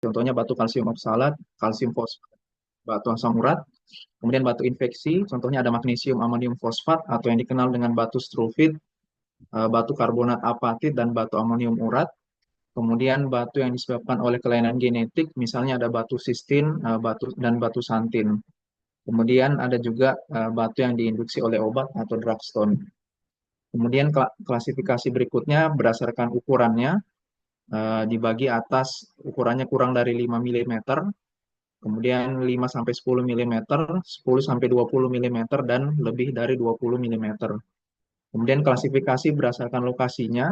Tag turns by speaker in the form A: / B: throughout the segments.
A: contohnya batu kalsium oksalat, kalsium fosfat, batu asam urat. Kemudian batu infeksi, contohnya ada magnesium amonium fosfat atau yang dikenal dengan batu struvit, batu karbonat apatit, dan batu amonium urat. Kemudian batu yang disebabkan oleh kelainan genetik, misalnya ada batu sistin, batu santin. Kemudian ada juga batu yang diinduksi oleh obat atau drugstone. Kemudian klasifikasi berikutnya berdasarkan ukurannya, dibagi atas ukurannya kurang dari 5 mm, kemudian 5 sampai 10 mm, 10 sampai 20 mm, dan lebih dari 20 mm. Kemudian klasifikasi berdasarkan lokasinya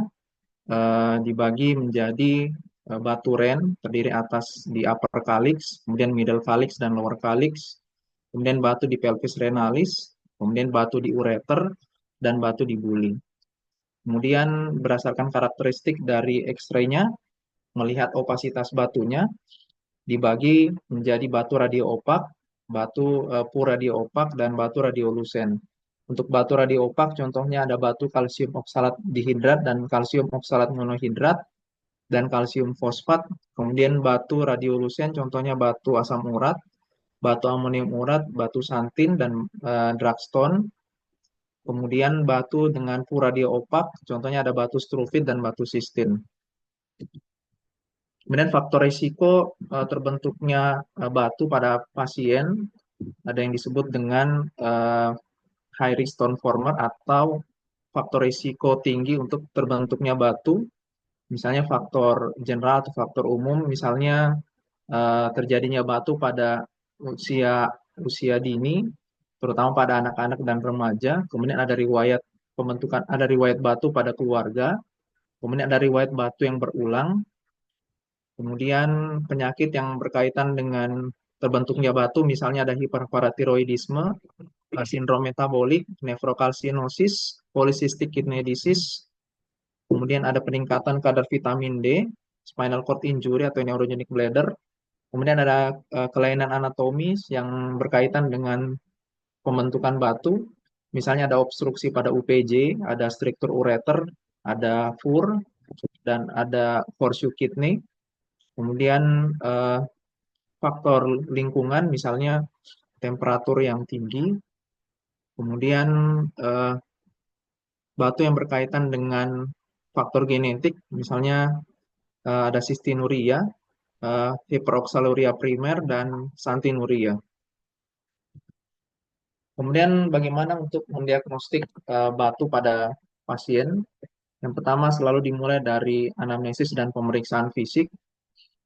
A: dibagi menjadi batu ren terdiri atas di upper calyx, kemudian middle calyx dan lower calyx, kemudian batu di pelvis renalis, kemudian batu di ureter, dan batu di buli. Kemudian berdasarkan karakteristik dari X-ray-nya, melihat opasitas batunya dibagi menjadi batu radio opak, batu pur radio opak, dan batu radiolusen. Untuk batu radio opak, contohnya ada batu kalsium oksalat dihidrat dan kalsium oksalat monohidrat dan kalsium fosfat. Kemudian batu radiolusen, contohnya batu asam urat, batu amonium urat, batu santin, dan dragstone. Kemudian batu dengan pur radio opak, contohnya ada batu struvit dan batu sistin. Kemudian faktor risiko terbentuknya batu pada pasien ada yang disebut dengan high risk stone former atau faktor risiko tinggi untuk terbentuknya batu. Misalnya faktor general atau faktor umum, misalnya terjadinya batu pada usia usia dini, terutama pada anak-anak dan remaja. Kemudian ada riwayat ada riwayat batu pada keluarga. Kemudian ada riwayat batu yang berulang. Kemudian penyakit yang berkaitan dengan terbentuknya batu, misalnya ada hiperparatiroidisme, sindrom metabolik, nefrokalsinosis, polycystic kidney disease, kemudian ada peningkatan kadar vitamin D, spinal cord injury atau neurogenic bladder, kemudian ada kelainan anatomis yang berkaitan dengan pembentukan batu, misalnya ada obstruksi pada UPJ, ada struktur ureter, ada FUR, dan ada horseshoe kidney. Kemudian eh, faktor lingkungan, misalnya temperatur yang tinggi, kemudian eh, batu yang berkaitan dengan faktor genetik, misalnya ada sistinuria, hiperoxaluria primer, dan santinuria. Kemudian bagaimana untuk mendiagnostik batu pada pasien? Yang pertama selalu dimulai dari anamnesis dan pemeriksaan fisik.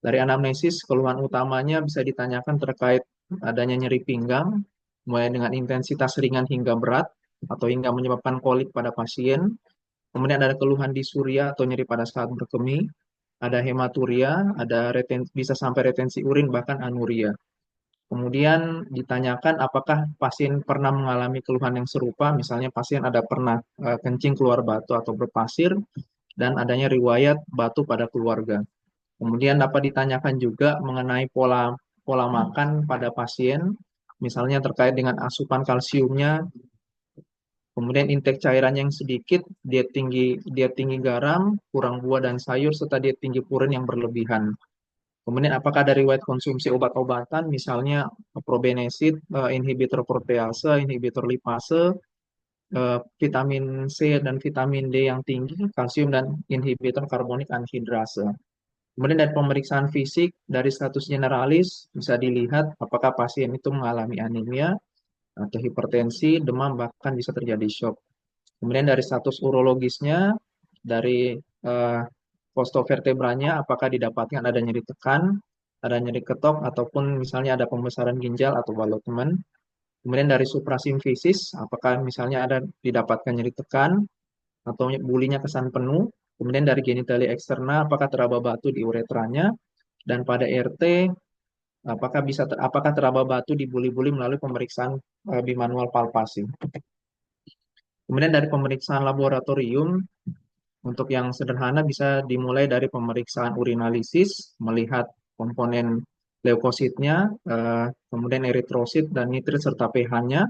A: Dari anamnesis, keluhan utamanya bisa ditanyakan terkait adanya nyeri pinggang, mulai dengan intensitas ringan hingga berat, atau hingga menyebabkan kolik pada pasien. Kemudian ada keluhan disuria atau nyeri pada saat berkemih, ada hematuria, bisa sampai retensi urin, bahkan anuria. Kemudian ditanyakan apakah pasien pernah mengalami keluhan yang serupa, misalnya pasien ada pernah kencing keluar batu atau berpasir, dan adanya riwayat batu pada keluarga. Kemudian dapat ditanyakan juga mengenai pola pola makan pada pasien, misalnya terkait dengan asupan kalsiumnya, kemudian intake cairan yang sedikit, diet tinggi garam, kurang buah dan sayur, serta diet tinggi purin yang berlebihan. Kemudian apakah ada riwayat konsumsi obat-obatan, misalnya probenesid, inhibitor protease, inhibitor lipase, vitamin C dan vitamin D yang tinggi, kalsium, dan inhibitor karbonik anhidrasa. Kemudian dari pemeriksaan fisik, dari status generalis, bisa dilihat apakah pasien itu mengalami anemia atau hipertensi, demam, bahkan bisa terjadi shock. Kemudian dari status urologisnya, dari eh, postovertebranya, apakah didapatkan ada nyeri tekan, ada nyeri ketok, ataupun misalnya ada pembesaran ginjal atau ballottement. Kemudian dari suprasimfisis, apakah misalnya ada didapatkan nyeri tekan, atau bulinya kesan penuh. Kemudian dari genitalia eksterna, apakah teraba batu di uretranya, dan pada RT, apakah teraba batu di buli-buli melalui pemeriksaan bimanual palpasi. Kemudian dari pemeriksaan laboratorium, untuk yang sederhana bisa dimulai dari pemeriksaan urinalisis, melihat komponen leukositnya, kemudian eritrosit dan nitrit serta pH-nya.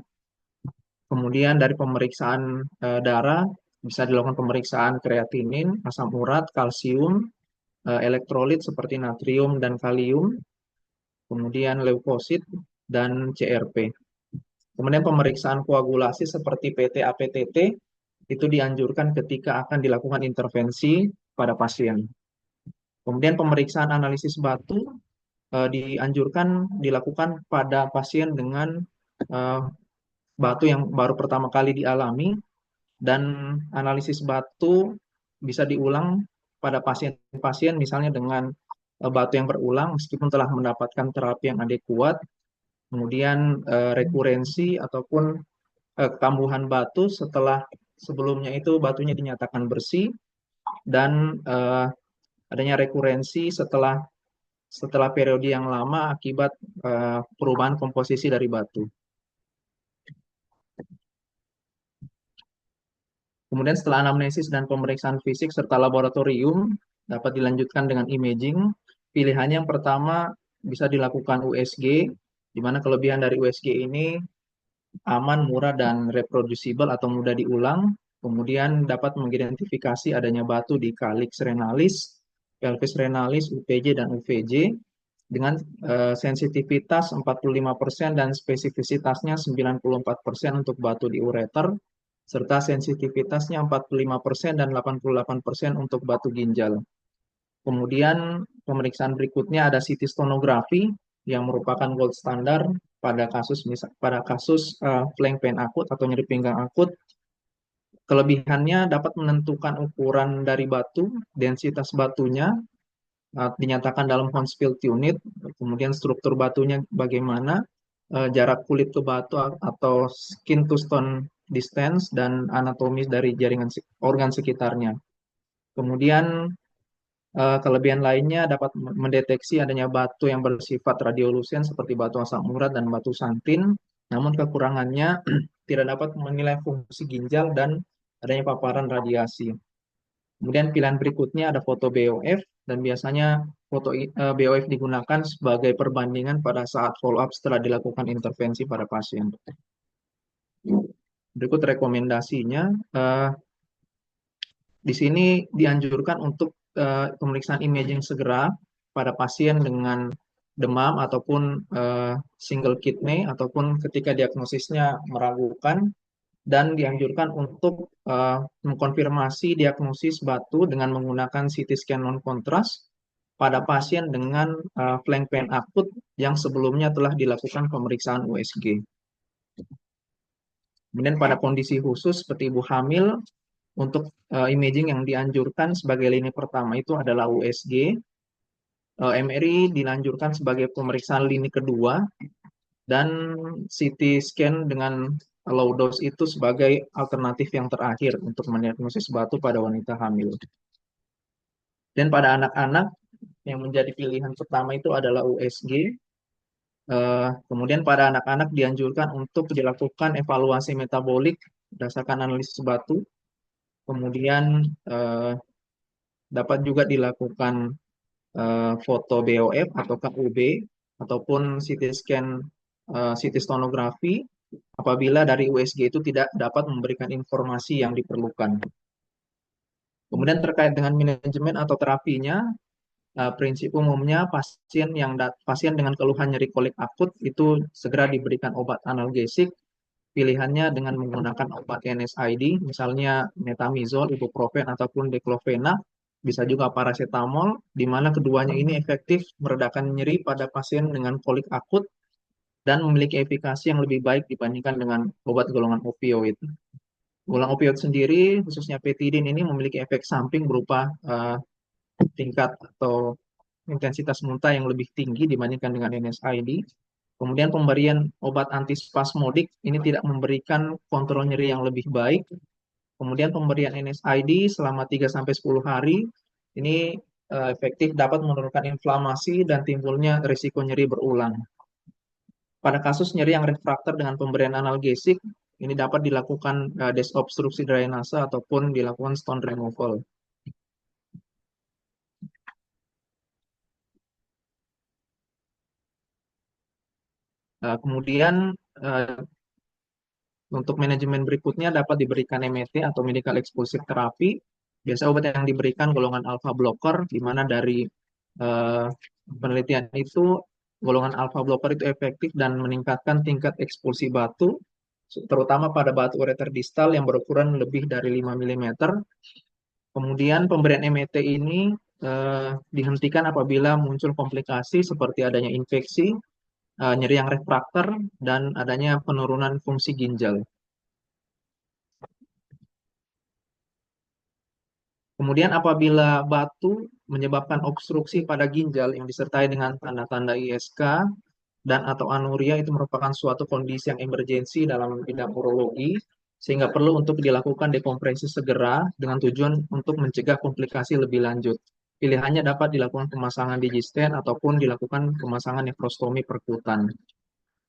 A: Kemudian dari pemeriksaan darah bisa dilakukan pemeriksaan kreatinin, asam urat, kalsium, elektrolit seperti natrium dan kalium, kemudian leukosit dan CRP. Kemudian pemeriksaan koagulasi seperti PT-APTT itu dianjurkan ketika akan dilakukan intervensi pada pasien. Kemudian pemeriksaan analisis batu dianjurkan dilakukan pada pasien dengan eh, batu yang baru pertama kali dialami, dan analisis batu bisa diulang pada pasien-pasien misalnya dengan batu yang berulang meskipun telah mendapatkan terapi yang adekuat. Kemudian rekurensi ataupun kambuhan batu setelah sebelumnya itu batunya dinyatakan bersih, dan adanya rekurensi setelah setelah periode yang lama akibat perubahan komposisi dari batu. Kemudian setelah anamnesis dan pemeriksaan fisik serta laboratorium dapat dilanjutkan dengan imaging. Pilihannya yang pertama bisa dilakukan USG, di mana kelebihan dari USG ini aman, murah, dan reproducible atau mudah diulang. Kemudian dapat mengidentifikasi adanya batu di calyx renalis, pelvis renalis, UPJ, dan UVJ dengan sensitivitas 45% dan spesifisitasnya 94% untuk batu di ureter, serta sensitivitasnya 45% dan 88% untuk batu ginjal. Kemudian pemeriksaan berikutnya ada CT sonografi yang merupakan gold standar pada kasus flank pain akut atau nyeri pinggang akut. Kelebihannya dapat menentukan ukuran dari batu, densitas batunya dinyatakan dalam Hounsfield unit, kemudian struktur batunya bagaimana, jarak kulit ke batu atau skin to stone distance, dan anatomis dari jaringan organ sekitarnya. Kemudian kelebihan lainnya dapat mendeteksi adanya batu yang bersifat radiolusen seperti batu asam urat dan batu santin. Namun kekurangannya tidak dapat menilai fungsi ginjal dan adanya paparan radiasi. Kemudian pilihan berikutnya ada foto BOF, dan biasanya foto BOF digunakan sebagai perbandingan pada saat follow up setelah dilakukan intervensi pada pasien. Berikut rekomendasinya. Di sini dianjurkan untuk pemeriksaan imaging segera pada pasien dengan demam ataupun single kidney ataupun ketika diagnosisnya meragukan, dan dianjurkan untuk mengkonfirmasi diagnosis batu dengan menggunakan CT scan non kontras pada pasien dengan flank pain akut yang sebelumnya telah dilakukan pemeriksaan USG. Kemudian pada kondisi khusus seperti ibu hamil, untuk imaging yang dianjurkan sebagai lini pertama itu adalah USG. MRI dilanjurkan sebagai pemeriksaan lini kedua, dan CT scan dengan low dose itu sebagai alternatif yang terakhir untuk mendiagnosis batu pada wanita hamil. Dan pada anak-anak yang menjadi pilihan pertama itu adalah USG. Kemudian pada anak-anak dianjurkan untuk dilakukan evaluasi metabolik berdasarkan analisis batu. Kemudian dapat juga dilakukan foto BOF atau KUB ataupun CT scan, CT sonografi apabila dari USG itu tidak dapat memberikan informasi yang diperlukan. Kemudian terkait dengan manajemen atau terapinya, prinsip umumnya pasien dengan keluhan nyeri kolik akut itu segera diberikan obat analgesik, pilihannya dengan menggunakan obat NSAID, misalnya metamizol, ibuprofen, ataupun diclofenac, bisa juga paracetamol, di mana keduanya ini efektif meredakan nyeri pada pasien dengan kolik akut dan memiliki efikasi yang lebih baik dibandingkan dengan obat golongan opioid. Golongan opioid sendiri, khususnya petidin ini memiliki efek samping berupa tingkat atau intensitas muntah yang lebih tinggi dibandingkan dengan NSAID. Kemudian pemberian obat antispasmodik ini tidak memberikan kontrol nyeri yang lebih baik. Kemudian pemberian NSAID selama 3-10 hari ini efektif dapat menurunkan inflamasi dan timbulnya risiko nyeri berulang. Pada kasus nyeri yang refraktor dengan pemberian analgesik, ini dapat dilakukan desobstruksi drainase ataupun dilakukan stone removal. Kemudian untuk manajemen berikutnya dapat diberikan MET atau medical exposure therapy. Biasa obat yang diberikan golongan alpha blocker, di mana dari eh, penelitian itu golongan alpha blocker itu efektif dan meningkatkan tingkat ekspulsi batu, terutama pada batu ureter distal yang berukuran lebih dari 5 mm. Kemudian pemberian MET ini dihentikan apabila muncul komplikasi seperti adanya infeksi, nyeri yang refraktor, dan adanya penurunan fungsi ginjal. Kemudian apabila batu menyebabkan obstruksi pada ginjal yang disertai dengan tanda-tanda ISK dan atau anuria, itu merupakan suatu kondisi yang emergensi dalam bidang urologi sehingga perlu untuk dilakukan dekompresi segera dengan tujuan untuk mencegah komplikasi lebih lanjut. Pilihannya dapat dilakukan pemasangan digistent ataupun dilakukan pemasangan nefrostomi perkutan.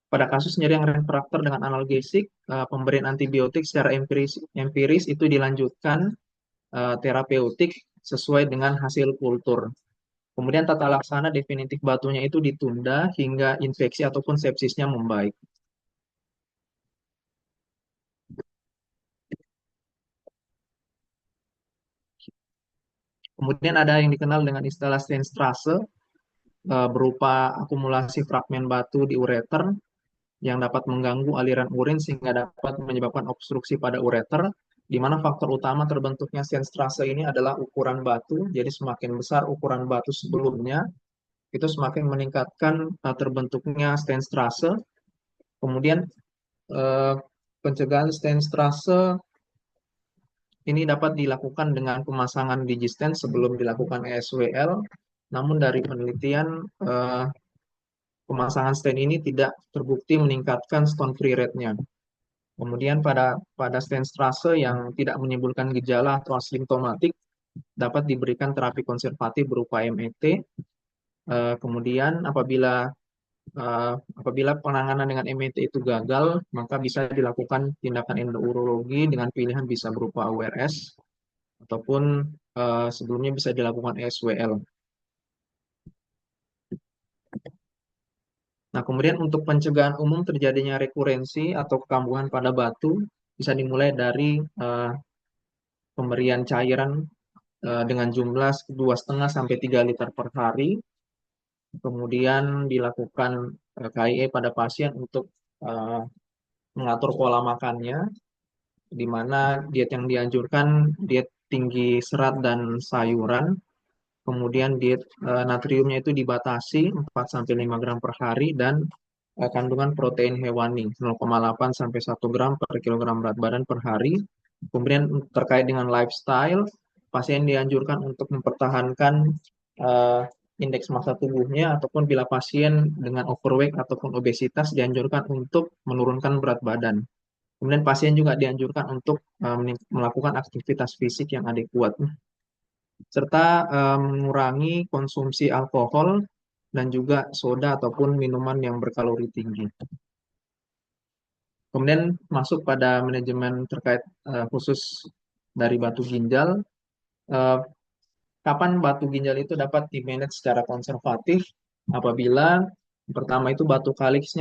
A: Pada kasus nyeri yang refraktor dengan analgesik, pemberian antibiotik secara empiris itu dilanjutkan terapeutik sesuai dengan hasil kultur. Kemudian tata laksana definitif batunya itu ditunda hingga infeksi ataupun sepsisnya membaik. Kemudian ada yang dikenal dengan istilah Steinstrasse, berupa akumulasi fragmen batu di ureter yang dapat mengganggu aliran urin sehingga dapat menyebabkan obstruksi pada ureter, di mana faktor utama terbentuknya Steinstrasse ini adalah ukuran batu. Jadi semakin besar ukuran batu sebelumnya, itu semakin meningkatkan terbentuknya Steinstrasse. Kemudian eh, pencegahan Steinstrasse ini dapat dilakukan dengan pemasangan digistent sebelum dilakukan ESWL. Namun dari penelitian, pemasangan stent ini tidak terbukti meningkatkan stone free rate-nya. Kemudian pada stent Strasse yang tidak menimbulkan gejala atau asimptomatik dapat diberikan terapi konservatif berupa MET. Kemudian apabila penanganan dengan MET itu gagal, maka bisa dilakukan tindakan endourologi dengan pilihan bisa berupa URS ataupun sebelumnya bisa dilakukan ESWL. Nah, kemudian untuk pencegahan umum terjadinya rekurensi atau kekambuhan pada batu bisa dimulai dari pemberian cairan dengan jumlah 2,5 sampai 3 liter per hari. Kemudian dilakukan KIE pada pasien untuk eh, mengatur pola makannya, di mana diet yang dianjurkan diet tinggi serat dan sayuran. Kemudian diet natriumnya itu dibatasi 4 sampai 5 gram per hari dan kandungan protein hewani 0,8 sampai 1 gram per kilogram berat badan per hari. Kemudian terkait dengan lifestyle, pasien dianjurkan untuk mempertahankan eh, indeks massa tubuhnya ataupun bila pasien dengan overweight ataupun obesitas dianjurkan untuk menurunkan berat badan. Kemudian pasien juga dianjurkan untuk melakukan aktivitas fisik yang adekuat serta mengurangi konsumsi alkohol dan juga soda ataupun minuman yang berkalori tinggi. Kemudian masuk pada manajemen terkait khusus dari batu ginjal. Eh, Kapan batu ginjal itu dapat di-manage secara konservatif? Apabila pertama itu batu kaliks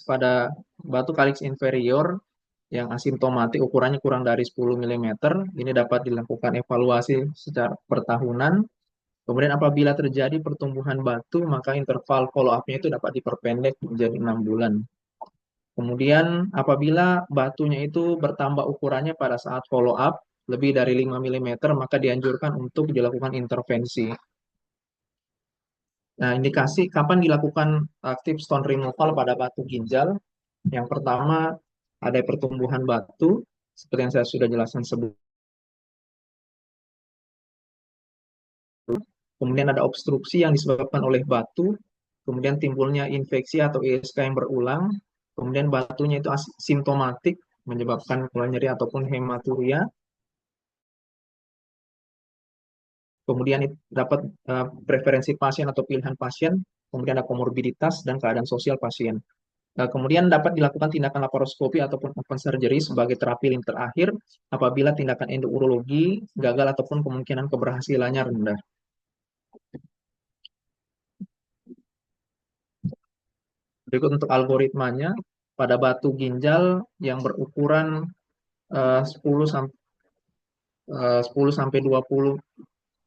A: pada batu kaliks inferior yang asimptomatik ukurannya kurang dari 10 mm, ini dapat dilakukan evaluasi secara pertahunan. Kemudian apabila terjadi pertumbuhan batu, maka interval follow up-nya itu dapat diperpendek menjadi 6 bulan. Kemudian apabila batunya itu bertambah ukurannya pada saat follow up lebih dari 5 mm, maka dianjurkan untuk dilakukan intervensi. Nah, indikasi kapan dilakukan aktif stone removal pada batu ginjal. Yang pertama, ada pertumbuhan batu, seperti yang saya sudah jelaskan sebelumnya. Kemudian ada obstruksi yang disebabkan oleh batu, kemudian timbulnya infeksi atau ISK yang berulang, kemudian batunya itu asimptomatik, menyebabkan keluhan nyeri ataupun hematuria, kemudian dapat preferensi pasien atau pilihan pasien, kemudian ada komorbiditas dan keadaan sosial pasien. Kemudian dapat dilakukan tindakan laparoskopi ataupun open surgery sebagai terapi lini terakhir apabila tindakan endourologi gagal ataupun kemungkinan keberhasilannya rendah. Berikut untuk algoritmanya, pada batu ginjal yang berukuran 10 10 sampai 20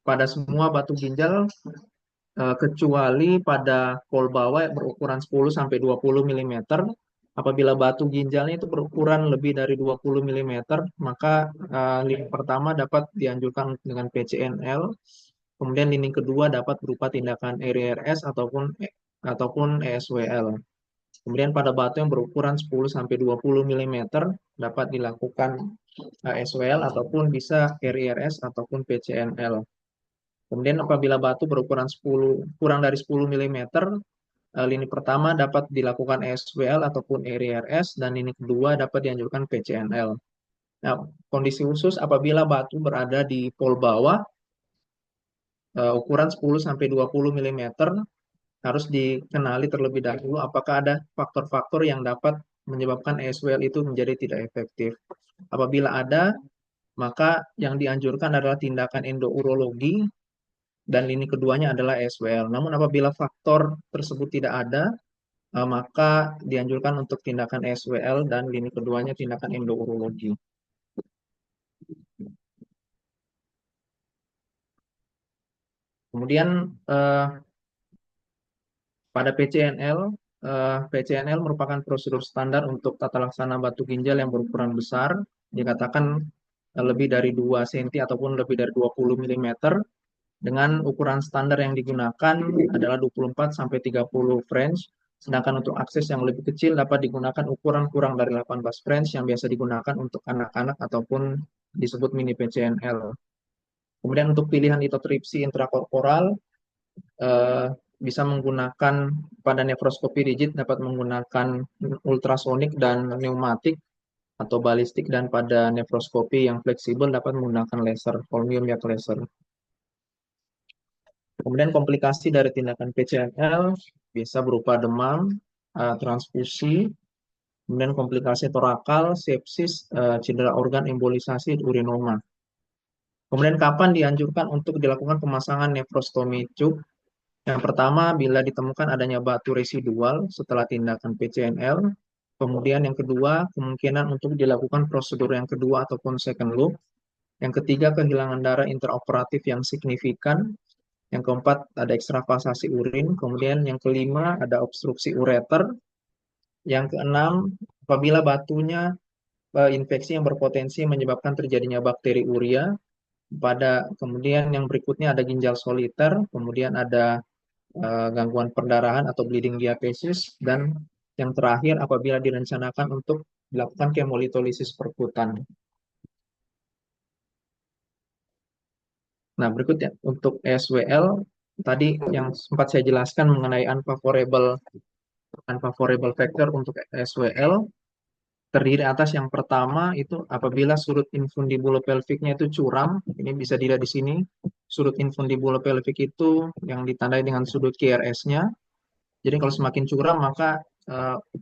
A: pada semua batu ginjal, kecuali pada kol bawah yang berukuran 10 sampai 20 mm. Apabila batu ginjalnya itu berukuran lebih dari 20 mm, maka lini pertama dapat dianjurkan dengan PCNL. Kemudian lini kedua dapat berupa tindakan RRS ataupun ESWL. Kemudian pada batu yang berukuran 10 sampai 20 mm dapat dilakukan ESWL ataupun bisa RRS ataupun PCNL. Kemudian apabila batu berukuran 10 kurang dari 10 mm, lini pertama dapat dilakukan ESWL ataupun RRS dan lini kedua dapat dianjurkan PCNL. Nah, kondisi khusus apabila batu berada di pol bawah, ukuran 10 sampai 20 mm, harus dikenali terlebih dahulu apakah ada faktor-faktor yang dapat menyebabkan ESWL itu menjadi tidak efektif. Apabila ada, maka yang dianjurkan adalah tindakan endourologi dan lini keduanya adalah ESWL. Namun apabila faktor tersebut tidak ada, maka dianjurkan untuk tindakan ESWL dan lini keduanya tindakan endourologi. Kemudian pada PCNL, PCNL merupakan prosedur standar untuk tata laksana batu ginjal yang berukuran besar, dikatakan lebih dari 2 cm ataupun lebih dari 20 mm, dengan ukuran standar yang digunakan adalah 24 sampai 30 French. Sedangkan untuk akses yang lebih kecil dapat digunakan ukuran kurang dari 18 French yang biasa digunakan untuk anak-anak ataupun disebut mini PCNL. Kemudian untuk pilihan lithotripsy intrakorporal, eh, bisa menggunakan pada nefroskopi rigid dapat menggunakan ultrasonik dan pneumatik atau balistik, dan pada nefroskopi yang fleksibel dapat menggunakan laser, holmium yak laser. Kemudian komplikasi dari tindakan PCNL bisa berupa demam, transfusi, kemudian komplikasi torakal, sepsis, cedera organ, embolisasi, urinoma. Kemudian kapan dianjurkan untuk dilakukan pemasangan nefrostomi cuk? Yang pertama, bila ditemukan adanya batu residual setelah tindakan PCNL. Kemudian yang kedua, kemungkinan untuk dilakukan prosedur yang kedua ataupun second loop. Yang ketiga, kehilangan darah intraoperatif yang signifikan. Yang keempat, ada ekstravasasi urin. Kemudian yang kelima, ada obstruksi ureter. Yang keenam, apabila batunya infeksi yang berpotensi menyebabkan terjadinya bakteri urea. Kemudian yang berikutnya ada ginjal soliter, kemudian ada gangguan perdarahan atau bleeding diathesis, dan yang terakhir apabila direncanakan untuk dilakukan kemolitolisis perkutan. Nah, berikutnya untuk SWL, tadi yang sempat saya jelaskan mengenai unfavorable factor untuk SWL, terdiri atas yang pertama itu apabila sudut infundibulopelviknya itu curam. Ini bisa dilihat di sini. Sudut infundibulopelvik itu yang ditandai dengan sudut QRS-nya. Jadi kalau semakin curam maka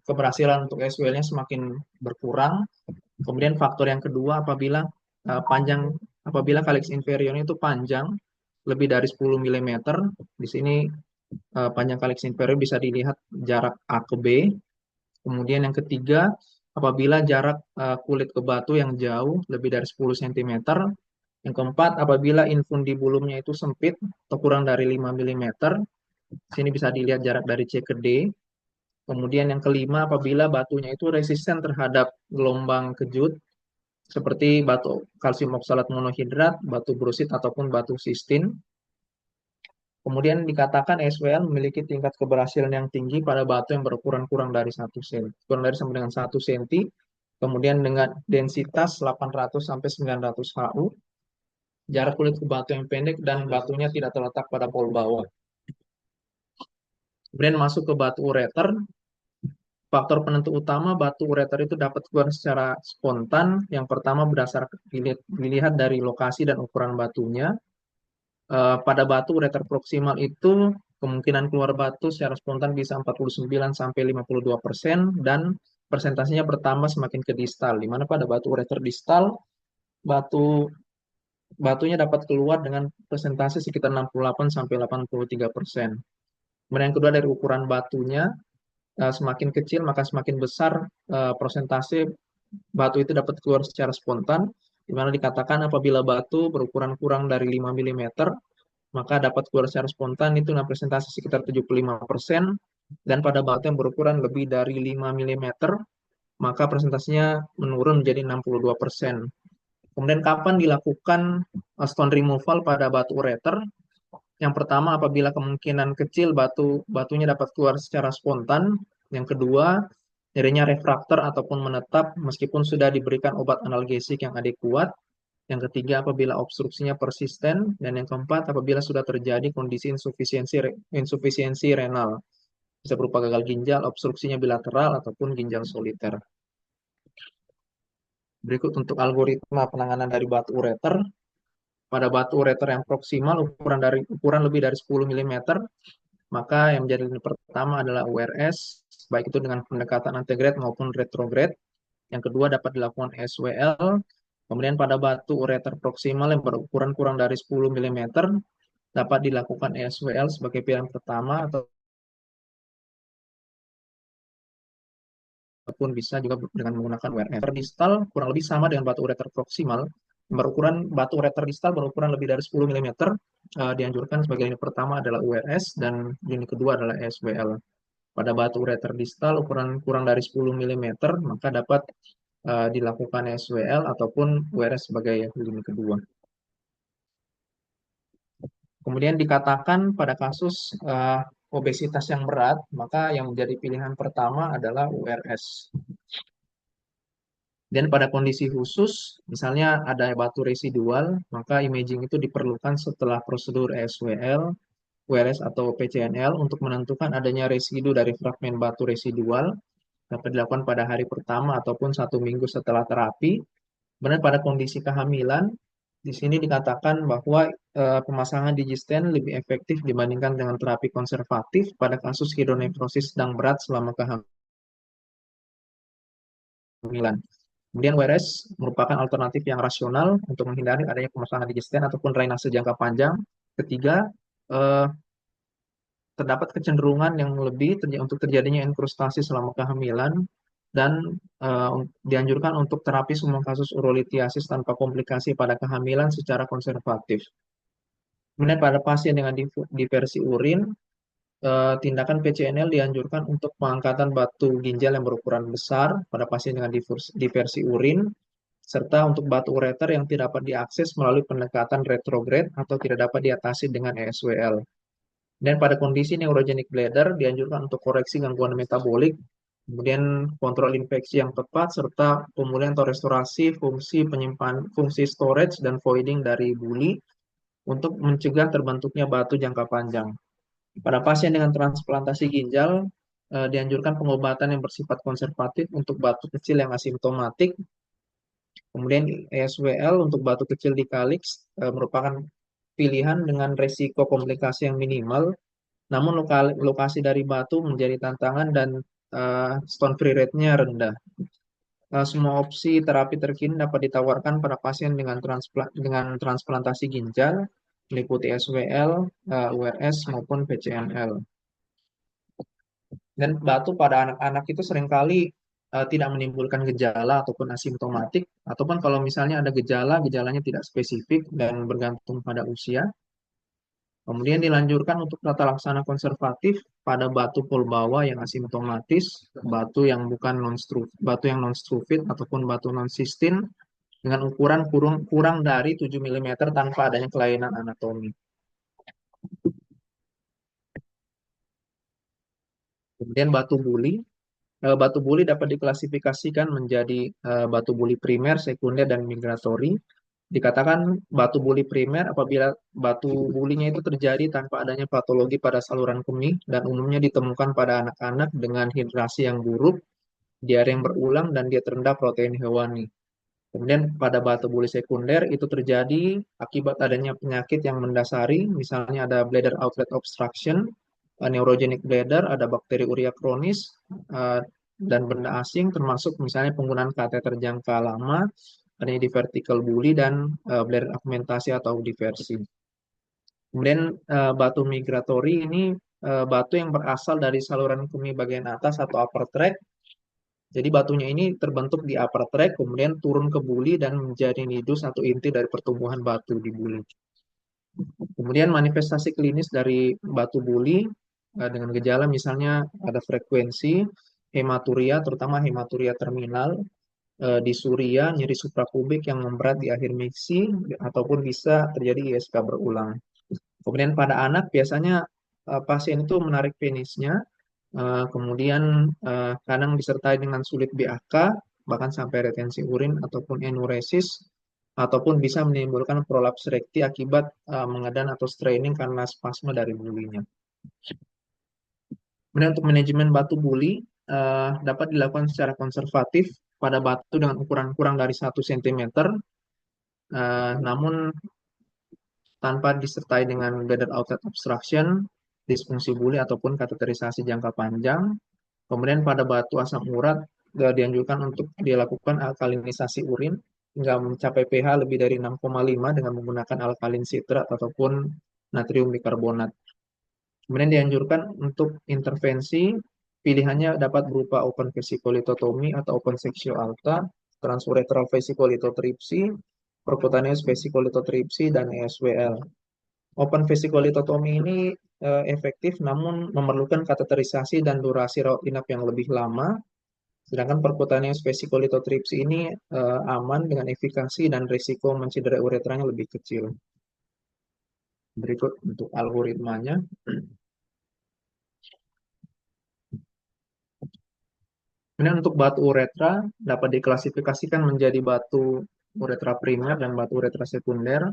A: keberhasilan untuk SWL-nya semakin berkurang. Kemudian faktor yang kedua apabila calyx inferiornya itu panjang lebih dari 10 mm. Di sini panjang calyx inferior bisa dilihat jarak A ke B. Kemudian yang ketiga, apabila jarak kulit ke batu yang jauh lebih dari 10 cm. Yang keempat, apabila infundibulumnya itu sempit atau kurang dari 5 mm. Sini bisa dilihat jarak dari C ke D. Kemudian yang kelima, apabila batunya itu resisten terhadap gelombang kejut, seperti batu kalsium oksalat monohidrat, batu brusit, ataupun batu sistin. Kemudian dikatakan SWL memiliki tingkat keberhasilan yang tinggi pada batu yang berukuran kurang dari 1 cm, kurang dari sampai dengan 1 cm, kemudian dengan densitas 800 sampai 900 HU, jarak kulit ke batu yang pendek, dan batunya tidak terletak pada pol bawah. Kemudian masuk ke batu ureter. Faktor penentu utama batu ureter itu dapat keluar secara spontan. Yang pertama berdasarkan dilihat dari lokasi dan ukuran batunya. Pada batu ureter proksimal itu kemungkinan keluar batu secara spontan bisa 49 sampai 52%, dan persentasenya bertambah semakin ke distal, di mana pada batu ureter distal batu batunya dapat keluar dengan persentase sekitar 68 sampai 83%. Kemudian yang kedua dari ukuran batunya, semakin kecil maka semakin besar persentase batu itu dapat keluar secara spontan. di mana dikatakan apabila batu berukuran kurang dari 5 milimeter, maka dapat keluar secara spontan itu presentasi sekitar 75%, dan pada batu yang berukuran lebih dari 5 milimeter, maka presentasinya menurun menjadi 62%. Kemudian kapan dilakukan stone removal pada batu ureter? Yang pertama, apabila kemungkinan kecil batunya dapat keluar secara spontan. Yang kedua, nyerinya refraktor ataupun menetap meskipun sudah diberikan obat analgesik yang adekuat. Yang ketiga, apabila obstruksinya persisten. Dan yang keempat, apabila sudah terjadi kondisi insufisiensi renal. Bisa berupa gagal ginjal, obstruksinya bilateral, ataupun ginjal soliter. Berikut untuk algoritma penanganan dari batu ureter. Pada batu ureter yang proksimal, ukuran lebih dari 10 milimeter, maka yang menjadi lini pertama adalah URS, baik itu dengan pendekatan antegrade maupun retrograde. Yang kedua dapat dilakukan SWL. Kemudian pada batu ureter proksimal yang berukuran kurang dari 10 milimeter, dapat dilakukan SWL sebagai pilihan pertama, ataupun bisa juga dengan menggunakan URS. Distal kurang lebih sama dengan batu ureter proksimal. Batu ureter distal berukuran lebih dari 10 milimeter, dianjurkan sebagai lini pertama adalah URS dan lini kedua adalah SWL. Pada batu ureter distal ukuran kurang dari 10 milimeter, maka dapat dilakukan SWL ataupun URS sebagai lini kedua. Kemudian dikatakan pada kasus obesitas yang berat, maka yang menjadi pilihan pertama adalah URS. Dan pada kondisi khusus, misalnya ada batu residual, maka imaging itu diperlukan setelah prosedur SWL, URS atau PCNL untuk menentukan adanya residu dari fragmen batu residual. Dapat dilakukan pada hari pertama ataupun 1 minggu setelah terapi. Benar pada kondisi kehamilan, di sini dikatakan bahwa pemasangan digistent lebih efektif dibandingkan dengan terapi konservatif pada kasus hidronefrosis sedang berat selama kehamilan. Kemudian WRS merupakan alternatif yang rasional untuk menghindari adanya pemasangan digistent ataupun drainase jangka panjang. Ketiga, eh, terdapat kecenderungan yang lebih untuk terjadinya inkrustasi selama kehamilan, dan dianjurkan untuk terapi semua kasus urolitiasis tanpa komplikasi pada kehamilan secara konservatif. Kemudian pada pasien dengan diversi urin, tindakan PCNL dianjurkan untuk pengangkatan batu ginjal yang berukuran besar pada pasien dengan diversi urin, serta untuk batu ureter yang tidak dapat diakses melalui pendekatan retrograde atau tidak dapat diatasi dengan ESWL. Dan pada kondisi neurogenic bladder dianjurkan untuk koreksi gangguan metabolik, kemudian kontrol infeksi yang tepat, serta pemulihan atau restorasi fungsi storage dan voiding dari buli untuk mencegah terbentuknya batu jangka panjang. Pada pasien dengan transplantasi ginjal, dianjurkan pengobatan yang bersifat konservatif untuk batu kecil yang asimptomatik. Kemudian ESWL untuk batu kecil di kaliks merupakan pilihan dengan resiko komplikasi yang minimal, namun lokasi dari batu menjadi tantangan dan stone free rate-nya rendah. Semua opsi terapi terkini dapat ditawarkan pada pasien dengan transplantasi ginjal, meliputi SWL, URS, maupun PCNL. Dan batu pada anak-anak itu seringkali tidak menimbulkan gejala ataupun asimptomatik, ataupun kalau misalnya ada gejala, gejalanya tidak spesifik dan bergantung pada usia. Kemudian dilanjutkan untuk tata laksana konservatif pada batu pulbawa yang asimptomatis, batu yang non-struvit ataupun batu non-sistin dengan ukuran kurang dari 7 milimeter tanpa adanya kelainan anatomi. Kemudian batu buli dapat diklasifikasikan menjadi batu buli primer, sekunder, dan migratori. Dikatakan batu buli primer apabila batu bulinya itu terjadi tanpa adanya patologi pada saluran kemih dan umumnya ditemukan pada anak-anak dengan hidrasi yang buruk, diare yang berulang, dan diet rendah protein hewani. Kemudian pada batu buli sekunder itu terjadi akibat adanya penyakit yang mendasari, misalnya ada bladder outlet obstruction, neurogenic bladder, ada bakteri urea kronis, dan benda asing termasuk misalnya penggunaan kateter jangka lama, adanya divertical bully, dan bladder augmentasi atau diversi. Kemudian batu migratori ini batu yang berasal dari saluran kemih bagian atas atau upper tract, Jadi batunya ini terbentuk di upper tract, kemudian turun ke buli dan menjadi nidus atau inti dari pertumbuhan batu di buli. Kemudian manifestasi klinis dari batu buli dengan gejala misalnya ada frekuensi hematuria, terutama hematuria terminal, disuria, nyeri suprapubik yang memberat di akhir misi, ataupun bisa terjadi ISK berulang. Kemudian pada anak biasanya pasien itu menarik penisnya, kemudian kadang disertai dengan sulit BAK, bahkan sampai retensi urin ataupun enuresis, ataupun bisa menimbulkan prolaps rekti akibat mengedan atau straining karena spasme dari bulinya. Kemudian untuk manajemen batu buli dapat dilakukan secara konservatif pada batu dengan ukuran kurang dari 1 cm, namun tanpa disertai dengan bladder outlet obstruction, disfungsi buli ataupun kateterisasi jangka panjang. Kemudian pada batu asam urat dianjurkan untuk dilakukan alkalinisasi urin hingga mencapai pH lebih dari 6,5 dengan menggunakan alkalin sitrat ataupun natrium bikarbonat. Kemudian dianjurkan untuk intervensi, pilihannya dapat berupa open vesicolitotomy atau open sexual alta, transuretral vesicolitotripsy, percutaneous vesicolitotripsy, dan ESWL. Open vesicolitotomy ini efektif namun memerlukan kateterisasi dan durasi rawat inap yang lebih lama. Sedangkan percutaneous vesicolitotripsy ini aman dengan efikasi dan risiko mencederai uretranya lebih kecil. Berikut untuk algoritmanya. Kemudian untuk batu uretra dapat diklasifikasikan menjadi batu uretra primer dan batu uretra sekunder.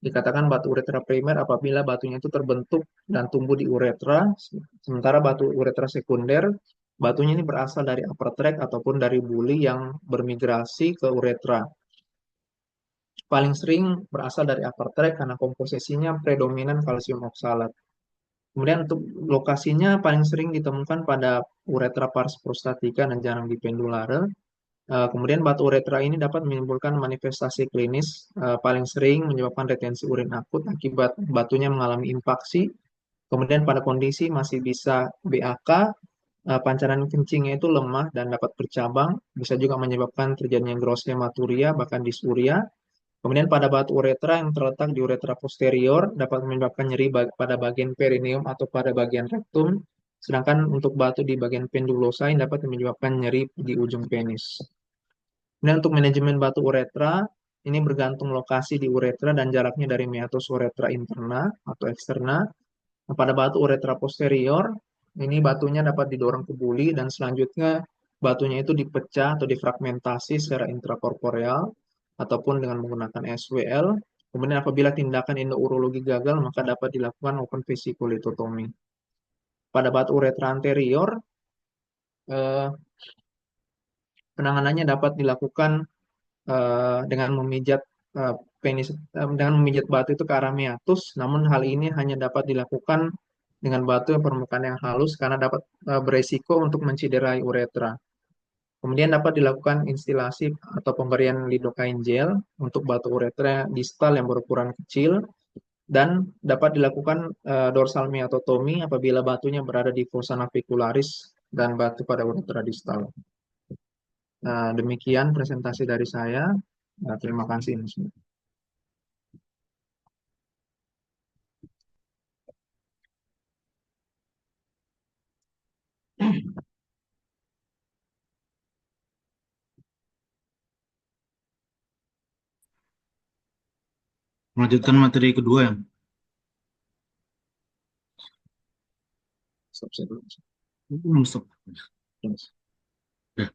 A: Dikatakan batu uretra primer apabila batunya itu terbentuk dan tumbuh di uretra, sementara batu uretra sekunder, batunya ini berasal dari upper tract ataupun dari buli yang bermigrasi ke uretra. Paling sering berasal dari upper tract karena komposisinya predominan kalsium oksalat. Kemudian untuk lokasinya paling sering ditemukan pada uretra pars prostatica dan jarang di pendulare. Kemudian batu uretra ini dapat menimbulkan manifestasi klinis, paling sering menyebabkan retensi urin akut akibat batunya mengalami impaksi. Kemudian pada kondisi masih bisa BAK, pancaran kencingnya itu lemah dan dapat bercabang, bisa juga menyebabkan terjadinya gross hematuria bahkan dysuria. Kemudian pada batu uretra yang terletak di uretra posterior dapat menyebabkan nyeri pada bagian perineum atau pada bagian rektum. Sedangkan untuk batu di bagian pendulosa ini dapat menyebabkan nyeri di ujung penis. Kemudian untuk manajemen batu uretra, ini bergantung lokasi di uretra dan jaraknya dari meatus uretra interna atau eksterna. Nah, pada batu uretra posterior, ini batunya dapat didorong ke buli dan selanjutnya batunya itu dipecah atau difragmentasi secara intrakorporeal ataupun dengan menggunakan SWL. Kemudian apabila tindakan endourologi gagal, maka dapat dilakukan open vesiculitotomy. Pada batu uretra anterior, eh, penanganannya dapat dilakukan dengan memijat penis, dengan memijat batu itu ke arah meatus. Namun hal ini hanya dapat dilakukan dengan batu yang permukaan yang halus karena dapat beresiko untuk menciderai uretra. Kemudian dapat dilakukan instilasi atau pemberian lidocaine gel untuk batu uretra distal yang berukuran kecil dan dapat dilakukan dorsal meatotomy apabila batunya berada di fossa navicularis dan batu pada uretra distal. Nah, demikian presentasi dari saya. Nah, terima kasih.
B: Melanjutkan materi kedua yang
A: Stop, saya dulu.
B: belum stop.
A: Yes.
B: Ya.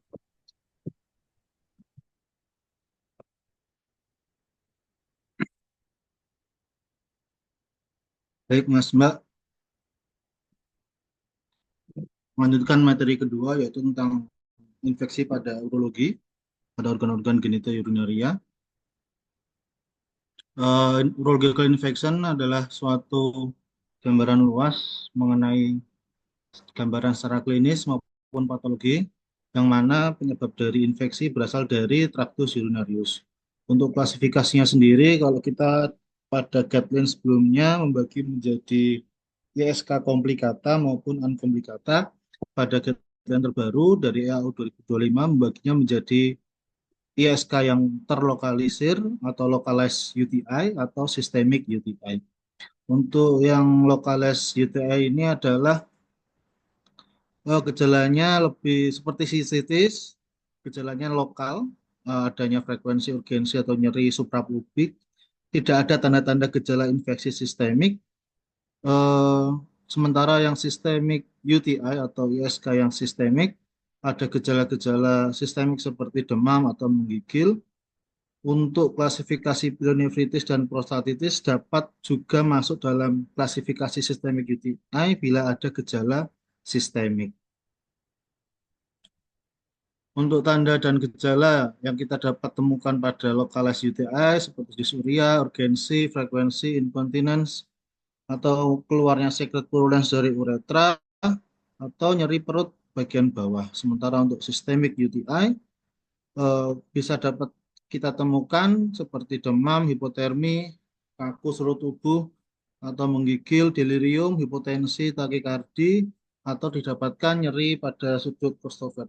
B: Baik Mas Mbak, melanjutkan materi kedua yaitu tentang infeksi pada urologi, pada organ-organ genitourinaria. Urological infection adalah suatu gambaran luas mengenai gambaran secara klinis maupun patologi yang mana penyebab dari infeksi berasal dari tractus urinarius. Untuk klasifikasinya sendiri, kalau kita pada guideline sebelumnya membagi menjadi ISK komplikata maupun unkomplikata. Pada guideline terbaru dari EAU 2025 membaginya menjadi ISK yang terlokalisir atau localized UTI atau systemic UTI. Untuk yang localized UTI ini adalah gejalanya lebih seperti sistitis, gejalanya lokal, adanya frekuensi urgensi atau nyeri suprapubik, tidak ada tanda-tanda gejala infeksi sistemik. Eh, Sementara yang sistemik UTI atau ISK yang sistemik ada gejala-gejala sistemik seperti demam atau menggigil. Untuk klasifikasi pilonefritis dan prostatitis dapat juga masuk dalam klasifikasi sistemik UTI bila ada gejala sistemik. Untuk tanda dan gejala yang kita dapat temukan pada localized UTI seperti dysuria, urgensi, frekuensi, incontinence, atau keluarnya secret purulence dari uretra, atau nyeri perut bagian bawah. Sementara untuk systemic UTI bisa dapat kita temukan seperti demam, hipotermi, kaku seluruh tubuh, atau menggigil, delirium, hipotensi, takikardi, atau didapatkan nyeri pada sudut prostovertebra.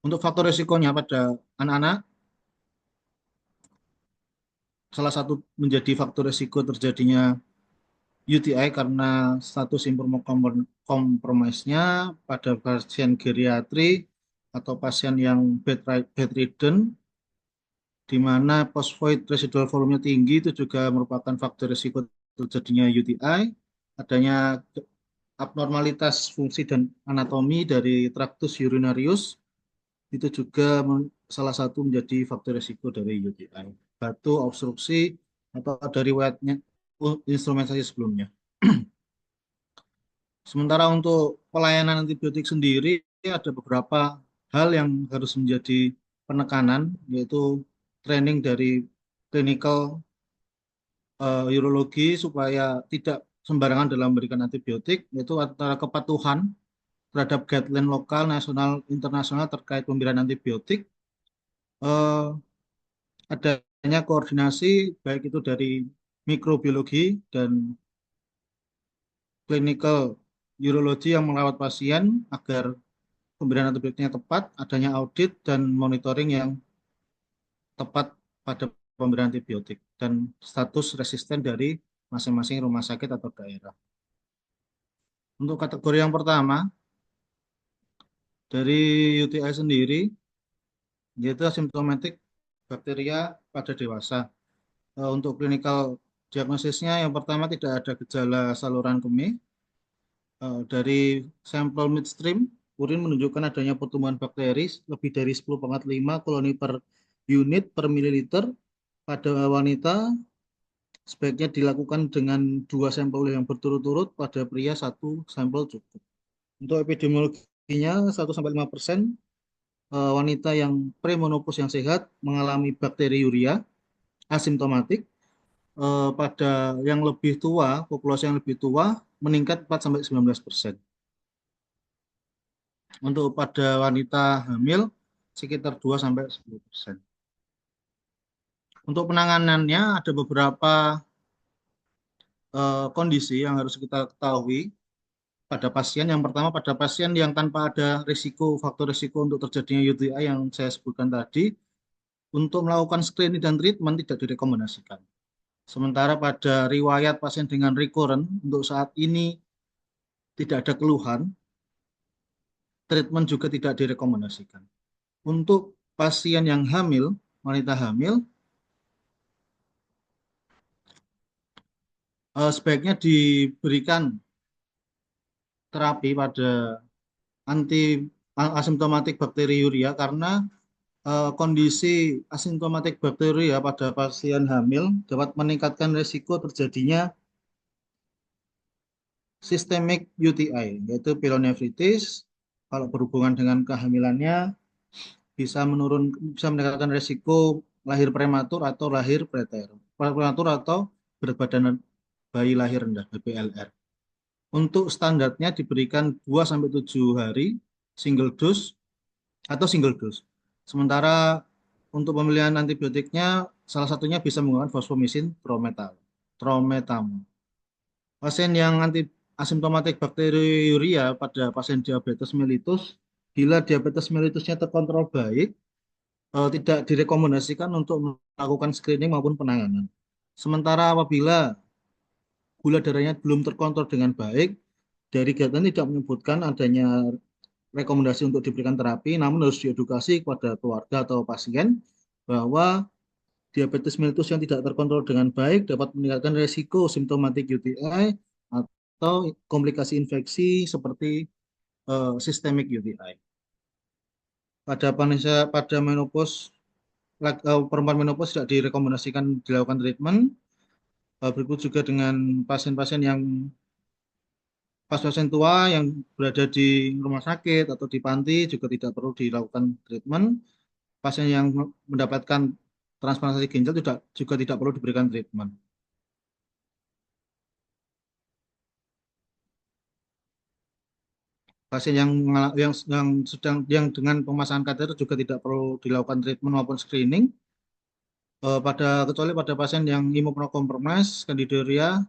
B: Untuk faktor risikonya pada anak-anak, salah satu menjadi faktor risiko terjadinya UTI karena status imunokompromisnya pada pasien geriatri atau pasien yang bedridden, di mana phosphoid residual volume tinggi itu juga merupakan faktor risiko terjadinya UTI, adanya abnormalitas fungsi dan anatomi dari tractus urinarius itu juga salah satu menjadi faktor risiko dari UTI. Batu, obstruksi, atau dari riwayatnya instrumentasi sebelumnya. Sementara untuk pelayanan antibiotik sendiri ada beberapa hal yang harus menjadi penekanan, yaitu training dari clinical urologi supaya tidak sembarangan dalam memberikan antibiotik, yaitu antara kepatuhan terhadap guideline lokal, nasional, internasional terkait pemberian antibiotik, eh, adanya koordinasi baik itu dari mikrobiologi dan clinical urologi yang merawat pasien agar pemberian antibiotiknya tepat, adanya audit dan monitoring yang tepat pada pemberian antibiotik dan status resisten dari masing-masing rumah sakit atau daerah. Untuk kategori yang pertama, dari UTI sendiri, yaitu asimptomatik bakteria pada dewasa. Untuk klinikal diagnosisnya, yang pertama tidak ada gejala saluran kemih. Dari sampel midstream, urin menunjukkan adanya pertumbuhan bakteri lebih dari 10,5 koloni per unit per mililiter pada wanita. Sebaiknya dilakukan dengan 2 sampel yang berturut-turut, pada pria 1 sampel cukup. Untuk epidemiologinya 1-5% wanita yang premenopause yang sehat mengalami bakteriuria asimptomatik. Pada yang lebih tua, populasi yang lebih tua meningkat 4-19%. Untuk pada wanita hamil sekitar 2-10%. Untuk penanganannya ada beberapa kondisi yang harus kita ketahui pada pasien. Yang pertama pada pasien yang tanpa ada faktor risiko untuk terjadinya UTI yang saya sebutkan tadi, untuk melakukan screening dan treatment tidak direkomendasikan. Sementara pada riwayat pasien dengan recurrent untuk saat ini tidak ada keluhan, treatment juga tidak direkomendasikan. Untuk pasien yang hamil, wanita hamil, sebaiknya diberikan terapi pada anti asimptomatik bakteriuria karena kondisi asimptomatik bakteriuria pada pasien hamil dapat meningkatkan risiko terjadinya systemic UTI, yaitu pyelonephritis. Kalau berhubungan dengan kehamilannya bisa meningkatkan risiko lahir prematur atau lahir preterm. Prematur atau berat badan bayi lahir rendah, BPLR. Untuk standarnya diberikan 2-7 hari single dose atau single dose. Sementara untuk pemilihan antibiotiknya salah satunya bisa menggunakan fosfomycin trometamol. Pasien yang asimptomatik bakteriuria pada pasien diabetes mellitus, bila diabetes mellitusnya terkontrol baik, tidak direkomendasikan untuk melakukan screening maupun penanganan. Sementara apabila gula darahnya belum terkontrol dengan baik, dari guideline tidak menyebutkan adanya rekomendasi untuk diberikan terapi, namun harus diedukasi kepada keluarga atau pasien bahwa diabetes mellitus yang tidak terkontrol dengan baik dapat meningkatkan resiko simptomatik UTI atau komplikasi infeksi seperti systemic UTI. Pada menopause, perempuan menopause tidak direkomendasikan dilakukan treatment. Berikut juga dengan pasien-pasien yang pasien tua yang berada di rumah sakit atau di panti juga tidak perlu dilakukan treatment. Pasien yang mendapatkan transplantasi ginjal juga tidak perlu diberikan treatment. Pasien yang sedang yang dengan pemasangan kateter juga tidak perlu dilakukan treatment maupun screening. Kecuali pada pasien yang imunokompromis, kandidiaria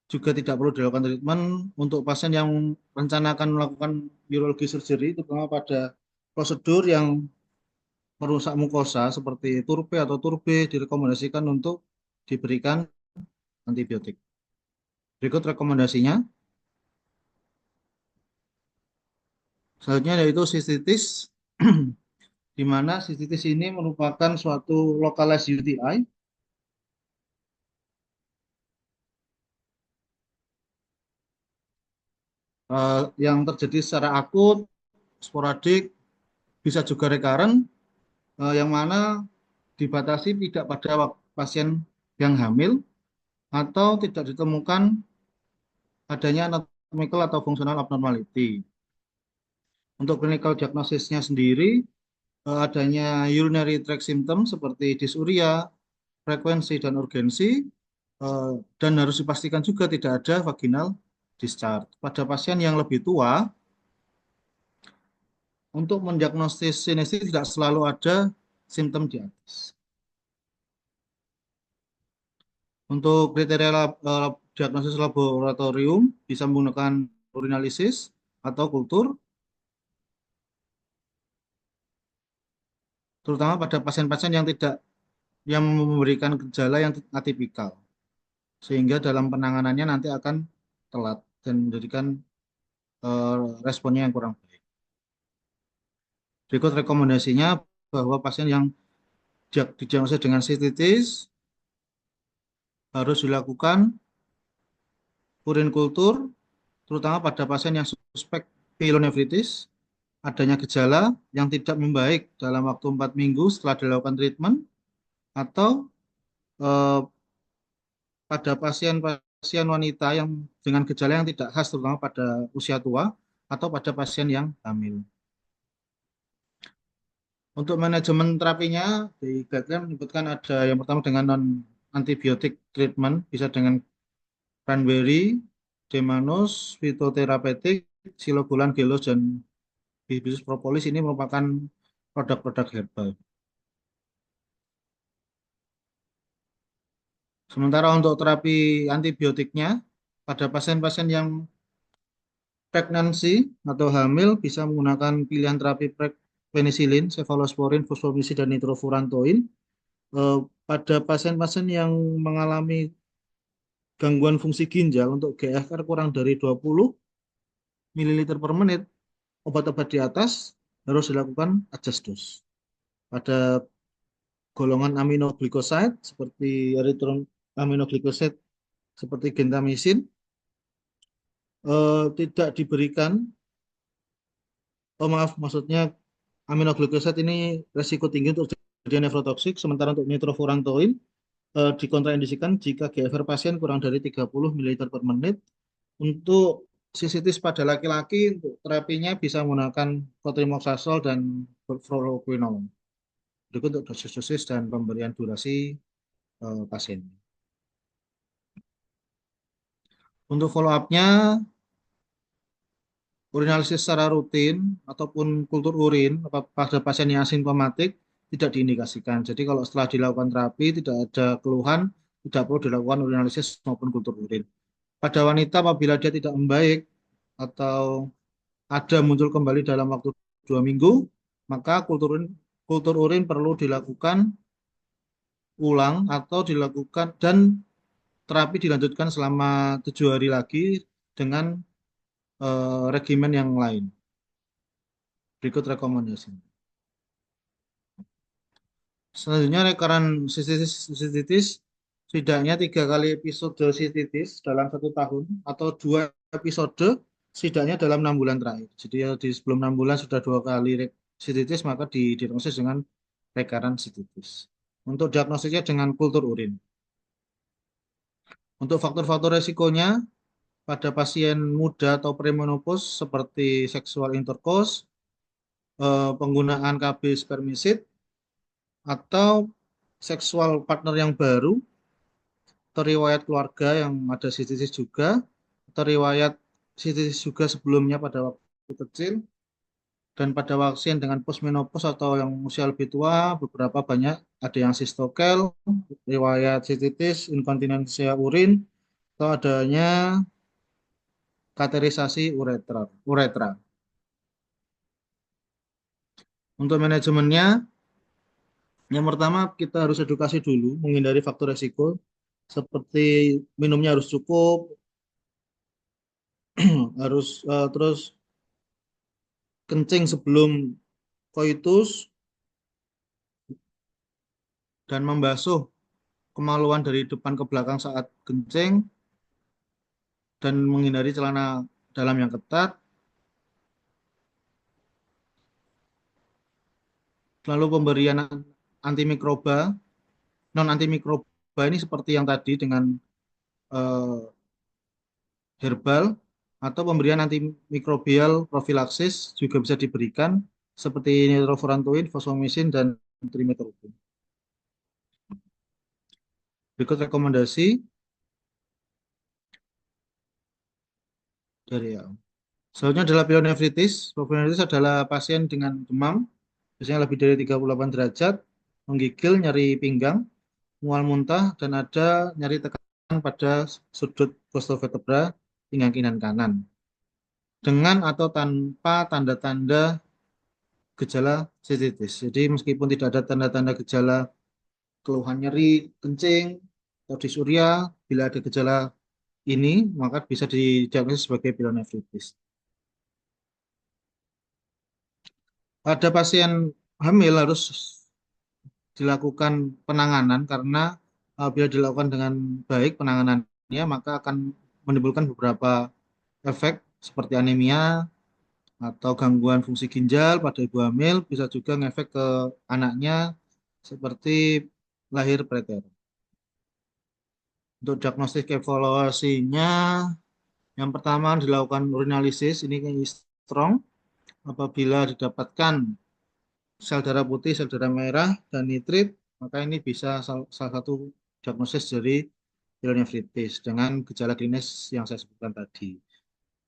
B: juga tidak perlu dilakukan treatment. Untuk pasien yang rencanakan melakukan urologi surgery, terutama pada prosedur yang merusak mukosa seperti turpe atau turbe, direkomendasikan untuk diberikan antibiotik. Berikut rekomendasinya. Selanjutnya yaitu sistitis, di mana sistitis ini merupakan suatu localized UTI yang terjadi secara akut, sporadik, bisa juga recurrent, yang mana dibatasi tidak pada pasien yang hamil atau tidak ditemukan adanya anatomical atau functional abnormality. Untuk clinical diagnosisnya sendiri, adanya urinary tract symptom seperti dysuria, frekuensi dan urgensi, dan harus dipastikan juga tidak ada vaginal discharge. Pada pasien yang lebih tua, untuk mendiagnosis sinestesi tidak selalu ada simptom di atas. Untuk kriteria diagnosis laboratorium bisa menggunakan urinalisis atau kultur, terutama pada pasien-pasien yang memberikan gejala yang atipikal, sehingga dalam penanganannya nanti akan telat dan menjadikan responnya yang kurang baik. Berikut rekomendasinya bahwa pasien yang didiagnosis dengan sistitis harus dilakukan urin kultur, terutama pada pasien yang suspek pyelonefritis, adanya gejala yang tidak membaik dalam waktu 4 minggu setelah dilakukan treatment, atau eh, pada pasien-pasien wanita yang dengan gejala yang tidak khas, terutama pada usia tua, atau pada pasien yang hamil. Untuk manajemen terapinya, di guideline menyebutkan ada yang pertama dengan non antibiotik treatment, bisa dengan cranberry, demanus, fitoterapeutik, silobulan, gelos, dan hibiscus propolis. Ini merupakan produk-produk herbal. Sementara untuk terapi antibiotiknya, pada pasien-pasien yang pregnancy atau hamil bisa menggunakan pilihan terapi penisilin, cefalosporin, fosfomycin, dan nitrofurantoin. Eh, Pada pasien-pasien yang mengalami gangguan fungsi ginjal untuk GFR kurang dari 20 ml per menit, obat-obat di atas harus dilakukan adjust dose. Pada golongan aminoglycoside seperti erythroaminoglycoside seperti gentamicin, tidak diberikan, maksudnya aminoglycoside ini resiko tinggi untuk terjadi nefrotoksik, sementara untuk nitrofurantoin dikontraindisikan jika GFR pasien kurang dari 30 ml per menit. Untuk sistitis pada laki-laki, untuk terapinya bisa menggunakan cotrimoxazole dan fluoroquinolone. Berikut untuk dosis-dosis dan pemberian durasi pasien. Untuk follow up-nya, urinalisis secara rutin ataupun kultur urin pada pasien yang asimptomatik tidak diindikasikan. Jadi kalau setelah dilakukan terapi tidak ada keluhan, tidak perlu dilakukan urinalisis maupun kultur urin. Pada wanita apabila dia tidak membaik atau ada muncul kembali dalam waktu 2 minggu, maka kultur urin perlu dilakukan ulang atau dilakukan dan terapi dilanjutkan selama 7 hari lagi dengan regimen yang lain. Berikut rekomendasi. Selanjutnya rekaran sistitis setidaknya 3 kali episode sistitis dalam 1 tahun atau 2 episode setidaknya dalam 6 bulan terakhir. Jadi ya, di sebelum 6 bulan sudah 2 kali sistitis maka didiagnosis dengan rekaran sistitis. Untuk diagnosisnya dengan kultur urin. Untuk faktor-faktor resikonya pada pasien muda atau premenopause seperti seksual intercourse, penggunaan KB spermisid, atau seksual partner yang baru, atau riwayat keluarga yang ada sistitis juga, atau riwayat sistitis juga sebelumnya pada waktu kecil, dan pada pasien dengan postmenopause atau yang usia lebih tua, beberapa banyak ada yang sistokel, riwayat sistitis, inkontinensia urin, atau adanya kateterisasi uretra. Untuk manajemennya, yang pertama kita harus edukasi dulu, menghindari faktor resiko, seperti minumnya harus cukup, harus terus kencing sebelum koitus, dan membasuh kemaluan dari depan ke belakang saat kencing, dan menghindari celana dalam yang ketat, lalu pemberian antimikroba, non antimikroba ini seperti yang tadi dengan eh, herbal, atau pemberian antimikrobial profilaksis juga bisa diberikan seperti nitrofurantoin, fosfomisin, dan trimetoprim. Berikut rekomendasi dari ya. Selanjutnya adalah pyelonefritis. Pyelonefritis adalah pasien dengan demam, biasanya lebih dari 38 derajat, menggigil, nyeri pinggang, mual muntah, dan ada nyeri tekan pada sudut costovertebra pinggang kiri dan kanan. Dengan atau tanpa tanda-tanda gejala sistitis. Jadi meskipun tidak ada tanda-tanda gejala keluhan nyeri, kencing, atau disuria, bila ada gejala ini, maka bisa didiagnosis sebagai pyelonefritis. Pada pasien hamil harus dilakukan penanganan karena bila dilakukan dengan baik penanganannya, maka akan menimbulkan beberapa efek seperti anemia atau gangguan fungsi ginjal pada ibu hamil, bisa juga ngefek ke anaknya seperti lahir preterm. Untuk diagnostik evaluasinya, yang pertama dilakukan urinalisis, ini strong. Apabila didapatkan sel darah putih, sel darah merah, dan nitrit, maka ini bisa salah satu diagnosis dari pyelonefritis dengan gejala klinis yang saya sebutkan tadi.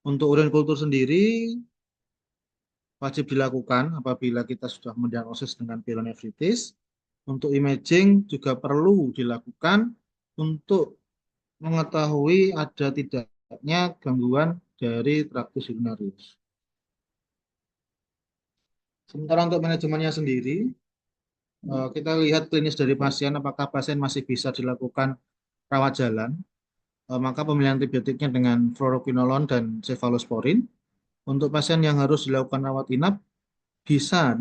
B: Untuk urin kultur sendiri, wajib dilakukan apabila kita sudah mendiagnosis dengan pyelonefritis. Untuk imaging juga perlu dilakukan untuk mengetahui ada tidaknya gangguan dari traktus urinarius. Sementara untuk manajemennya sendiri, kita lihat klinis dari pasien, apakah pasien masih bisa dilakukan rawat jalan, maka pemilihan antibiotiknya dengan fluoroquinolone dan cefalosporin. Untuk pasien yang harus dilakukan rawat inap, bisa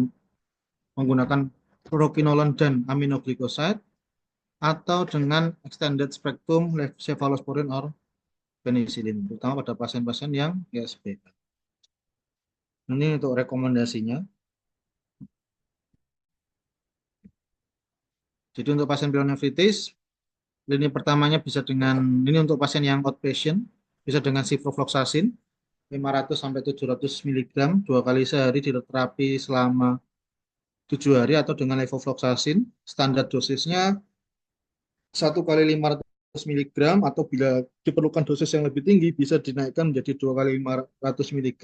B: menggunakan fluoroquinolone dan aminoglycoside, atau dengan extended spectrum cefalosporin or penicillin, terutama pada pasien-pasien yang ISBK. Ini untuk rekomendasinya. Jadi untuk pasien pyelonefritis, lini pertamanya bisa dengan, ini untuk pasien yang outpatient, bisa dengan ciprofloxacin 500 sampai 700 mg 2 kali sehari diterapi selama 7 hari, atau dengan levofloxacin standar dosisnya 1 kali 500 mg, atau bila diperlukan dosis yang lebih tinggi bisa dinaikkan menjadi 2 kali 500 mg.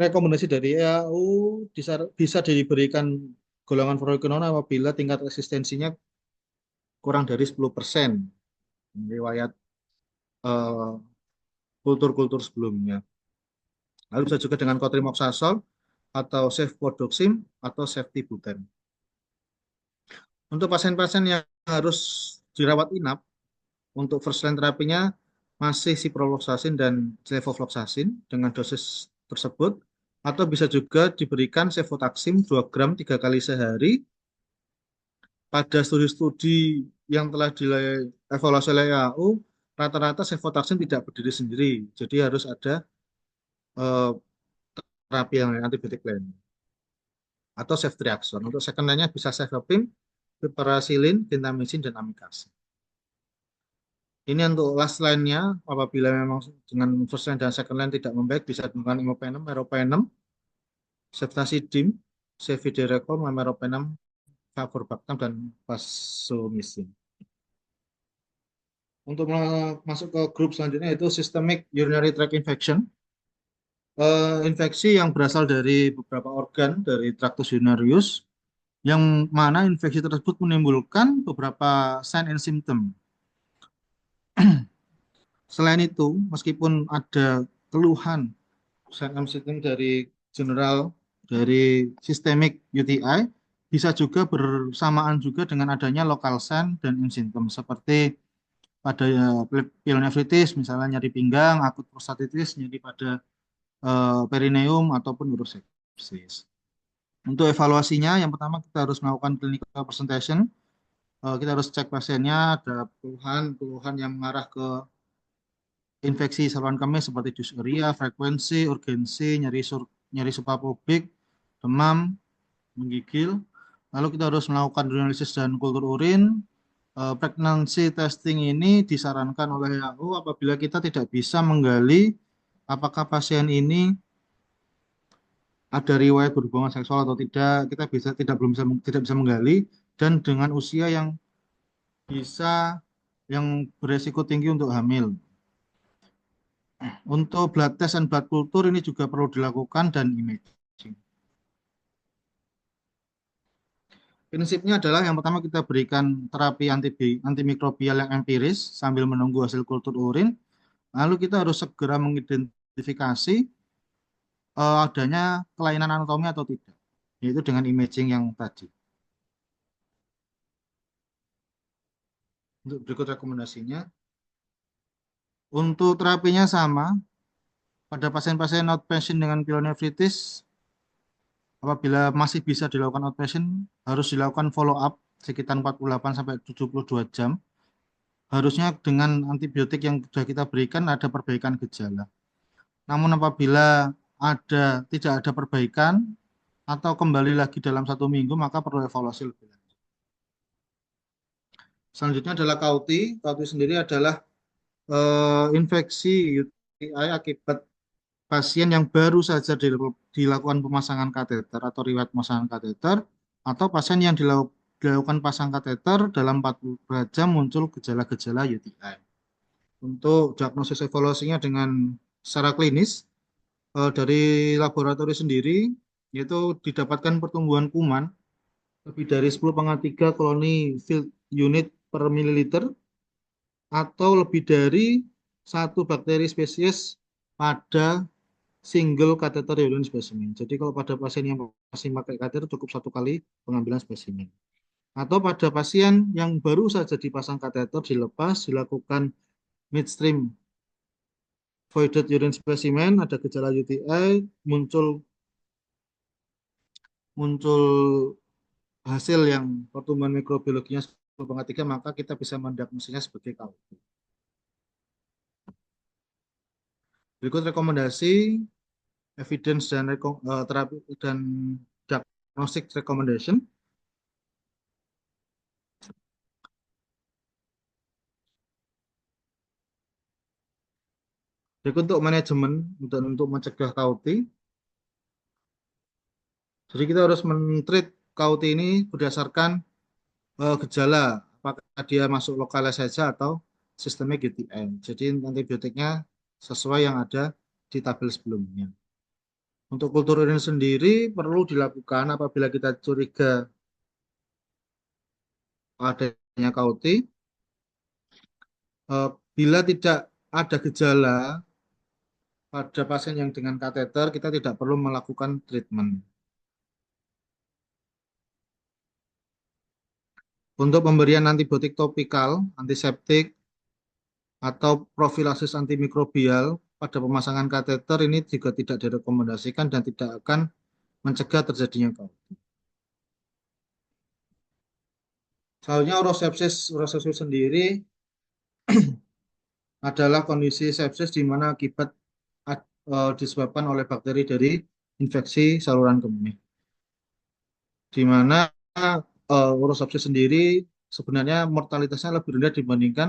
B: Rekomendasi dari EAU bisa diberikan golongan fluoroquinolone apabila tingkat resistensinya kurang dari 10%. Riwayat eh, kultur-kultur sebelumnya. Lalu bisa juga dengan cotrimoxazole atau cefpodoxime atau ceftibuten. Untuk pasien-pasien yang harus dirawat inap, untuk first line terapinya masih ciprofloxacin dan levofloxacin dengan dosis tersebut, atau bisa juga diberikan cefotaxime 2 gram 3 kali sehari. Pada studi-studi yang telah dievaluasi oleh WHO, rata-rata cefotaxime tidak berdiri sendiri, jadi harus ada eh, terapi yang antibiotik lain atau ceftriaxone. Untuk second line-nya bisa cefepime, piperacillin, gentamicin, dan amikacin. Ini untuk last line-nya, apabila memang dengan first line dan second line tidak membaik, bisa menggunakan imipenem, meropenem, ceftazidime, cefiderocol, meropenem, favorbactam, dan vancomycin. Untuk masuk ke grup selanjutnya yaitu systemic urinary tract infection. Infeksi yang berasal dari beberapa organ dari tractus urinarius, yang mana infeksi tersebut menimbulkan beberapa sign and symptom. Selain itu, meskipun ada keluhan sign and symptom dari general, dari systemic UTI, bisa juga bersamaan juga dengan adanya local sign dan symptom seperti pada pilonefritis, misalnya nyeri pinggang, akut prostatitis, nyeri pada perineum ataupun urosepsis. Untuk evaluasinya, yang pertama kita harus melakukan clinical presentation. Kita harus cek pasiennya ada keluhan-keluhan yang mengarah ke infeksi saluran kemih seperti dysuria, frekuensi, urgensi, nyeri suprapubik, demam, menggigil. Lalu kita harus melakukan urinalysis dan kultur urin. Pregnancy testing ini disarankan oleh WHO apabila kita tidak bisa menggali apakah pasien ini ada riwayat berhubungan seksual atau tidak, kita bisa tidak bisa menggali, dan dengan usia yang bisa yang beresiko tinggi untuk hamil. Untuk blood test dan blood culture ini juga perlu dilakukan dan imaging. Prinsipnya adalah yang pertama kita berikan terapi antimikrobial yang empiris sambil menunggu hasil kultur urin. Lalu kita harus segera mengidentifikasi adanya kelainan anatomi atau tidak, yaitu dengan imaging yang tadi. Untuk berikut rekomendasinya, untuk terapinya sama pada pasien-pasien outpatient dengan pilonefritis. Apabila masih bisa dilakukan outpatient, harus dilakukan follow up sekitar 48 sampai 72 jam. Harusnya dengan antibiotik yang sudah kita berikan ada perbaikan gejala. Namun apabila tidak ada perbaikan atau kembali lagi dalam 1 minggu, maka perlu evaluasi lebih lanjut. Selanjutnya adalah Cauti. Cauti sendiri adalah infeksi UTI akibat pasien yang baru saja dilakukan pemasangan kateter atau riwayat pemasangan kateter, atau pasien yang dilakukan pasang kateter dalam 44 jam muncul gejala-gejala UTI. Untuk diagnosis evaluasinya dengan secara klinis, dari laboratori sendiri, yaitu didapatkan pertumbuhan kuman lebih dari 10⁻³ koloni field unit per mililiter, atau lebih dari satu bakteri spesies pada single catheter urine specimen. Jadi kalau pada pasien yang masih pakai kateter cukup 1 kali pengambilan spesimen. Atau pada pasien yang baru saja dipasang kateter dilepas, dilakukan midstream voided urine specimen, ada gejala UTI, muncul muncul hasil yang pertumbuhan mikrobiologinya 10⁻³, maka kita bisa mendiagnosisnya sebagai KUT. Berikut rekomendasi, evidence dan terapi dan diagnostic recommendation. Berikut untuk manajemen dan untuk mencegah KUT. Jadi kita harus men-treat KUT ini berdasarkan gejala, apakah dia masuk lokalis saja atau sistemik UTI. Jadi antibiotiknya sesuai yang ada di tabel sebelumnya. Untuk kultur urin sendiri perlu dilakukan apabila kita curiga adanya KUT. Bila tidak ada gejala pada pasien yang dengan kateter, kita tidak perlu melakukan treatment. Untuk pemberian antibiotik topikal, antiseptik, atau profilasis antimikrobial pada pemasangan kateter ini juga tidak direkomendasikan dan tidak akan mencegah terjadinya gout. Selanjutnya urosepsis sendiri adalah kondisi sepsis di mana akibat disebabkan oleh bakteri dari infeksi saluran kemih. Di mana urosepsis sendiri sebenarnya mortalitasnya lebih rendah dibandingkan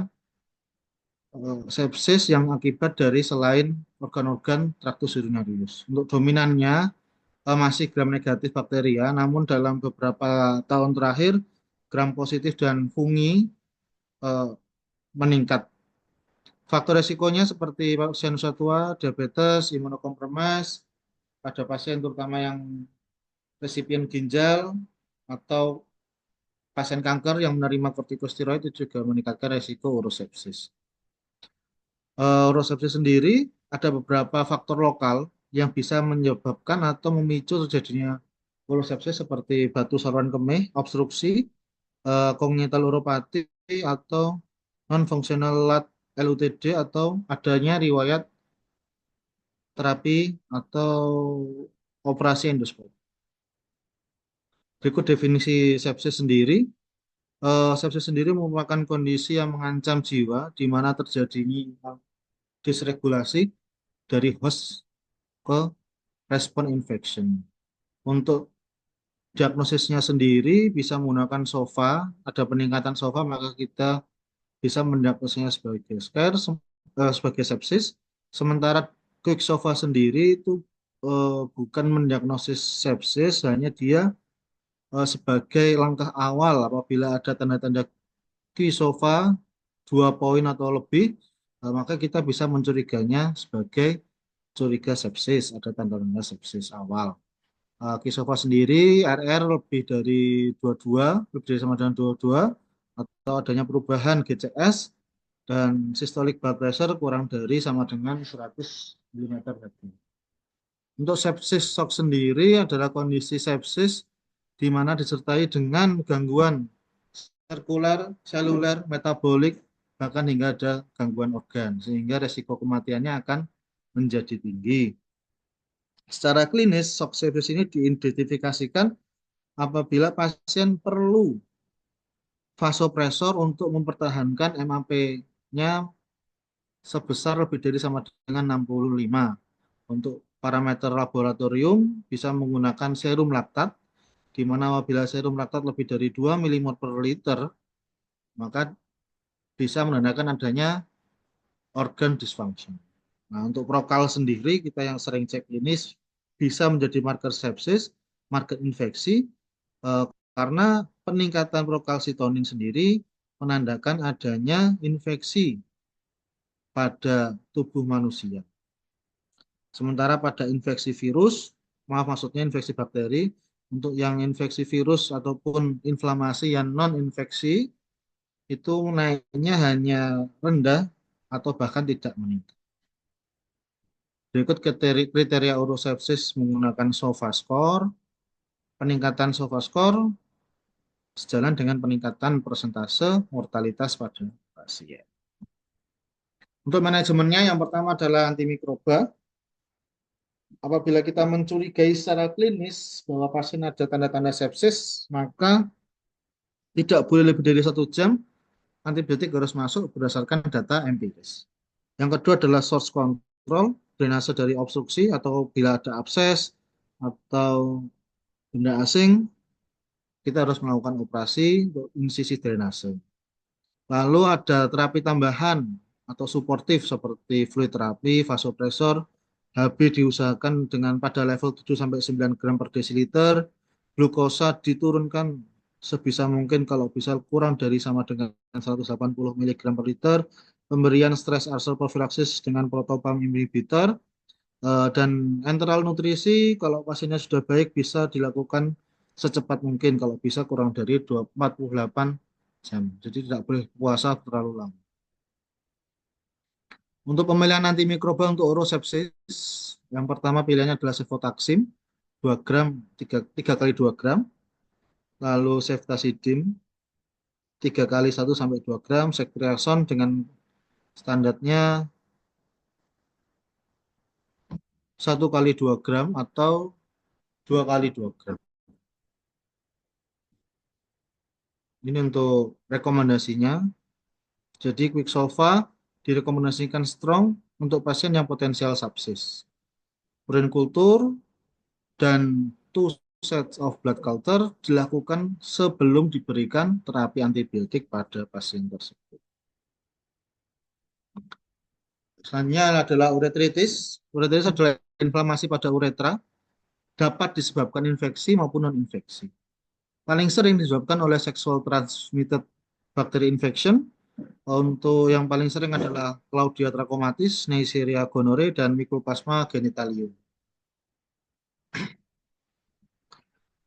B: sepsis yang akibat dari selain organ-organ traktus urinarius. Untuk dominannya masih gram negatif bakteria, namun dalam beberapa tahun terakhir gram positif dan fungi eh, meningkat. Faktor resikonya seperti pasien usia tua, diabetes, imunokompromis, pada pasien terutama yang resipien ginjal atau pasien kanker yang menerima kortikosteroid itu juga meningkatkan resiko urosepsis. Urosepsis sendiri ada beberapa faktor lokal yang bisa menyebabkan atau memicu terjadinya urosepsis seperti batu saluran kemih, obstruksi, congenital uropati atau non-functional LUTD atau adanya riwayat terapi atau operasi endoskopi. Berikut definisi sepsis sendiri. Sepsis sendiri merupakan kondisi yang mengancam jiwa di mana terjadinya disregulasi dari host ke respon infection. Untuk diagnosisnya sendiri bisa menggunakan SOFA, ada peningkatan SOFA maka kita bisa mendiagnosisnya sebagai scare, sebagai sepsis. Sementara quick SOFA sendiri itu bukan mendiagnosis sepsis, hanya dia sebagai langkah awal apabila ada tanda-tanda quick SOFA 2 poin atau lebih, maka kita bisa mencuriganya sebagai curiga sepsis, ada tanda-tanda sepsis awal. Kisofa sendiri RR lebih dari 22, lebih dari sama dengan 22, atau adanya perubahan GCS dan systolic blood pressure kurang dari sama dengan 100 mm Hg. Untuk sepsis shock sendiri adalah kondisi sepsis di mana disertai dengan gangguan sirkuler, seluler, metabolik, bahkan hingga ada gangguan organ, sehingga resiko kematiannya akan menjadi tinggi. Secara klinis, shock sepsis ini diidentifikasikan apabila pasien perlu vasopresor untuk mempertahankan MAP-nya sebesar lebih dari sama dengan 65. Untuk parameter laboratorium bisa menggunakan serum laktat, di mana apabila serum laktat lebih dari 2 mmol per liter, maka bisa menandakan adanya organ dysfunction. Nah, untuk prokal sendiri, kita yang sering cek ini bisa menjadi marker sepsis, marker infeksi, eh, karena peningkatan prokalsitonin sendiri menandakan adanya infeksi pada tubuh manusia. Sementara pada infeksi virus, maaf maksudnya infeksi bakteri, untuk yang infeksi virus ataupun inflamasi yang non-infeksi, itu naiknya hanya rendah atau bahkan tidak meningkat. Berikut kriteria urosepsis menggunakan SOFA score. Peningkatan SOFA score sejalan dengan peningkatan persentase mortalitas pada pasien. Untuk manajemennya yang pertama adalah antimikroba. Apabila kita mencurigai secara klinis bahwa pasien ada tanda-tanda sepsis, maka tidak boleh lebih dari 1 jam antibiotik harus masuk berdasarkan data empiris. Yang kedua adalah source control, drainase dari obstruksi atau bila ada abses atau benda asing, kita harus melakukan operasi untuk insisi drainase. Lalu ada terapi tambahan atau suportif seperti fluid terapi, vasopresor, HB diusahakan dengan pada level 7-9 gram per desiliter, glukosa diturunkan sebisa mungkin kalau bisa kurang dari sama dengan 180 mg per liter, pemberian stres ulcer prophylaxis dengan protopam inhibitor, dan enteral nutrisi kalau pasiennya sudah baik bisa dilakukan secepat mungkin kalau bisa kurang dari 48 jam. Jadi tidak boleh puasa terlalu lama. Untuk pemilihan antimikroba untuk orosepsis, yang pertama pilihannya adalah cefotaxim 2 gram, 3 kali 2 gram, lalu ceftazidime 3 kali 1 sampai 2 gram, ceftriaxone dengan standarnya 1 kali 2 gram atau 2 kali 2 gram. Ini untuk rekomendasinya. Jadi Quicksilva direkomendasikan strong untuk pasien yang potensial sepsis. Urine kultur dan 2 sets of blood culture dilakukan sebelum diberikan terapi antibiotik pada pasien tersebut. Selanjutnya adalah uretritis. Uretritis adalah inflamasi pada uretra, dapat disebabkan infeksi maupun non-infeksi. Paling sering disebabkan oleh sexual transmitted bacteria infection. Untuk yang paling sering adalah Claudia trachomatis, Neisseria gonorrhoeae, dan Mycoplasma genitalium.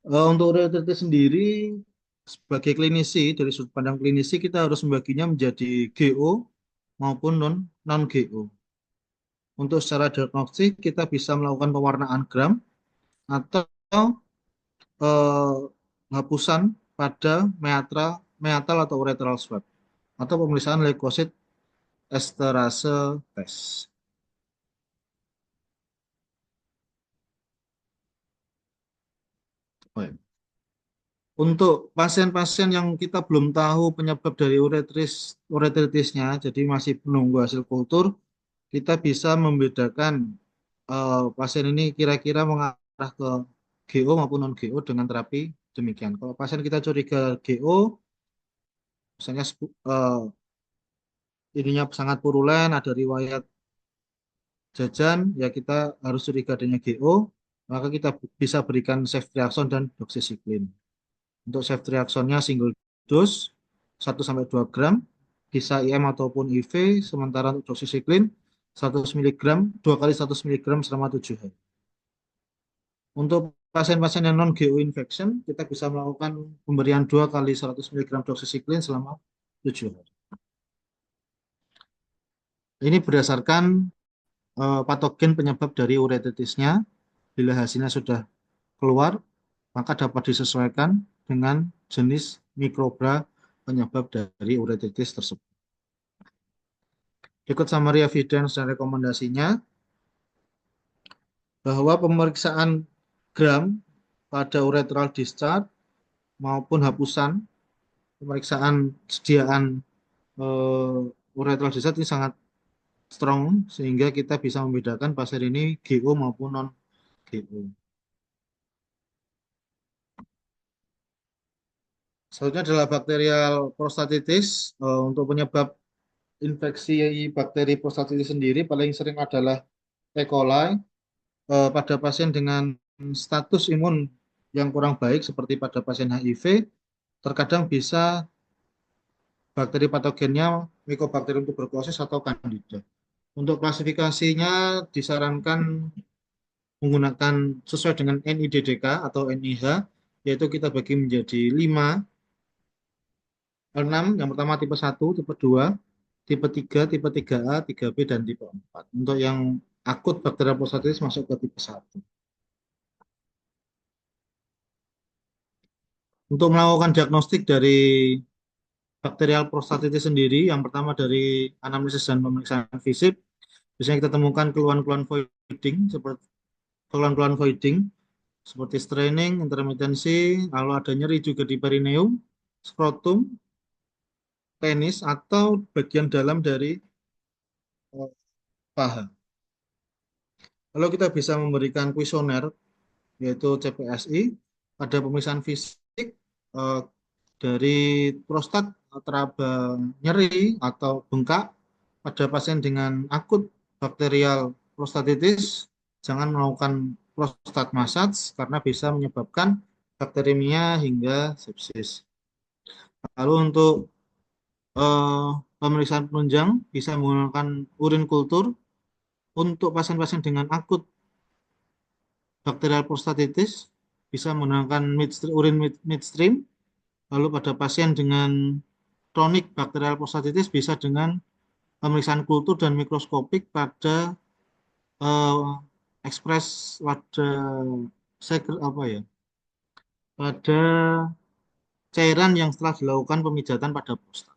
B: Untuk uretritis sendiri, sebagai klinisi, dari sudut pandang klinisi, kita harus membaginya menjadi GO maupun non-GO. Untuk secara diagnostik, kita bisa melakukan pewarnaan gram atau eh, hapusan pada meatal atau urethral swab atau pemeriksaan leukosit esterase test. Baik. Untuk pasien-pasien yang kita belum tahu penyebab dari uretritisnya, jadi masih menunggu hasil kultur, kita bisa membedakan pasien ini kira-kira mengarah ke GO maupun non GO dengan terapi demikian. Kalau pasien kita curiga GO, misalnya ininya sangat purulen, ada riwayat jajan, ya kita harus curiga adanya GO, maka kita bisa berikan ceftriaxone dan doxycycline. Untuk ceftriaxone-nya single dose 1 sampai 2 gram, bisa IM ataupun IV, sementara untuk doxycycline 100 mg, 2 kali 100 mg selama 7 hari. Untuk pasien-pasien yang non-GO infection, kita bisa melakukan pemberian 2 kali 100 mg doxycycline selama 7 hari. Ini berdasarkan patogen penyebab dari uretritisnya. Bila hasilnya sudah keluar, maka dapat disesuaikan dengan jenis mikroba penyebab dari uretritis tersebut. Ikut summary evidence dan rekomendasinya, bahwa pemeriksaan gram pada urethral discharge maupun hapusan, pemeriksaan sediaan urethral discharge ini sangat strong, sehingga kita bisa membedakan pasien ini GO maupun non-GO. Selanjutnya adalah bakterial prostatitis. Untuk penyebab infeksi bakteri prostatitis sendiri paling sering adalah E. coli. Pada pasien dengan status imun yang kurang baik seperti pada pasien HIV, terkadang bisa bakteri patogennya Mycobacterium tuberculosis atau Candida. Untuk klasifikasinya disarankan menggunakan sesuai dengan NIDDK atau NIH, yaitu kita bagi menjadi 5, 6, yang pertama tipe 1, tipe 2, tipe 3, tipe 3A, 3B, dan tipe 4. Untuk yang akut bakterial prostatitis masuk ke tipe 1. Untuk melakukan diagnostik dari bakterial prostatitis sendiri, yang pertama dari anamnesis dan pemeriksaan fisik, biasanya kita temukan keluhan-keluhan voiding seperti straining, intermittency, lalu ada nyeri juga di perineum, skrotum, penis, atau bagian dalam dari paha. Lalu kita bisa memberikan kuesioner, yaitu CPSI, pada pemeriksaan fisik eh, dari prostat teraba nyeri atau bengkak pada pasien dengan akut bakterial prostatitis. Jangan melakukan prostat massage karena bisa menyebabkan bakteremia hingga sepsis. Lalu untuk eh, pemeriksaan penunjang bisa menggunakan urin kultur untuk pasien-pasien dengan akut bakterial prostatitis, bisa menggunakan urin midstream. Lalu pada pasien dengan kronik bakterial prostatitis bisa dengan pemeriksaan kultur dan mikroskopik pada ekspres pada apa ya, pada cairan yang setelah dilakukan pemijatan pada prostat.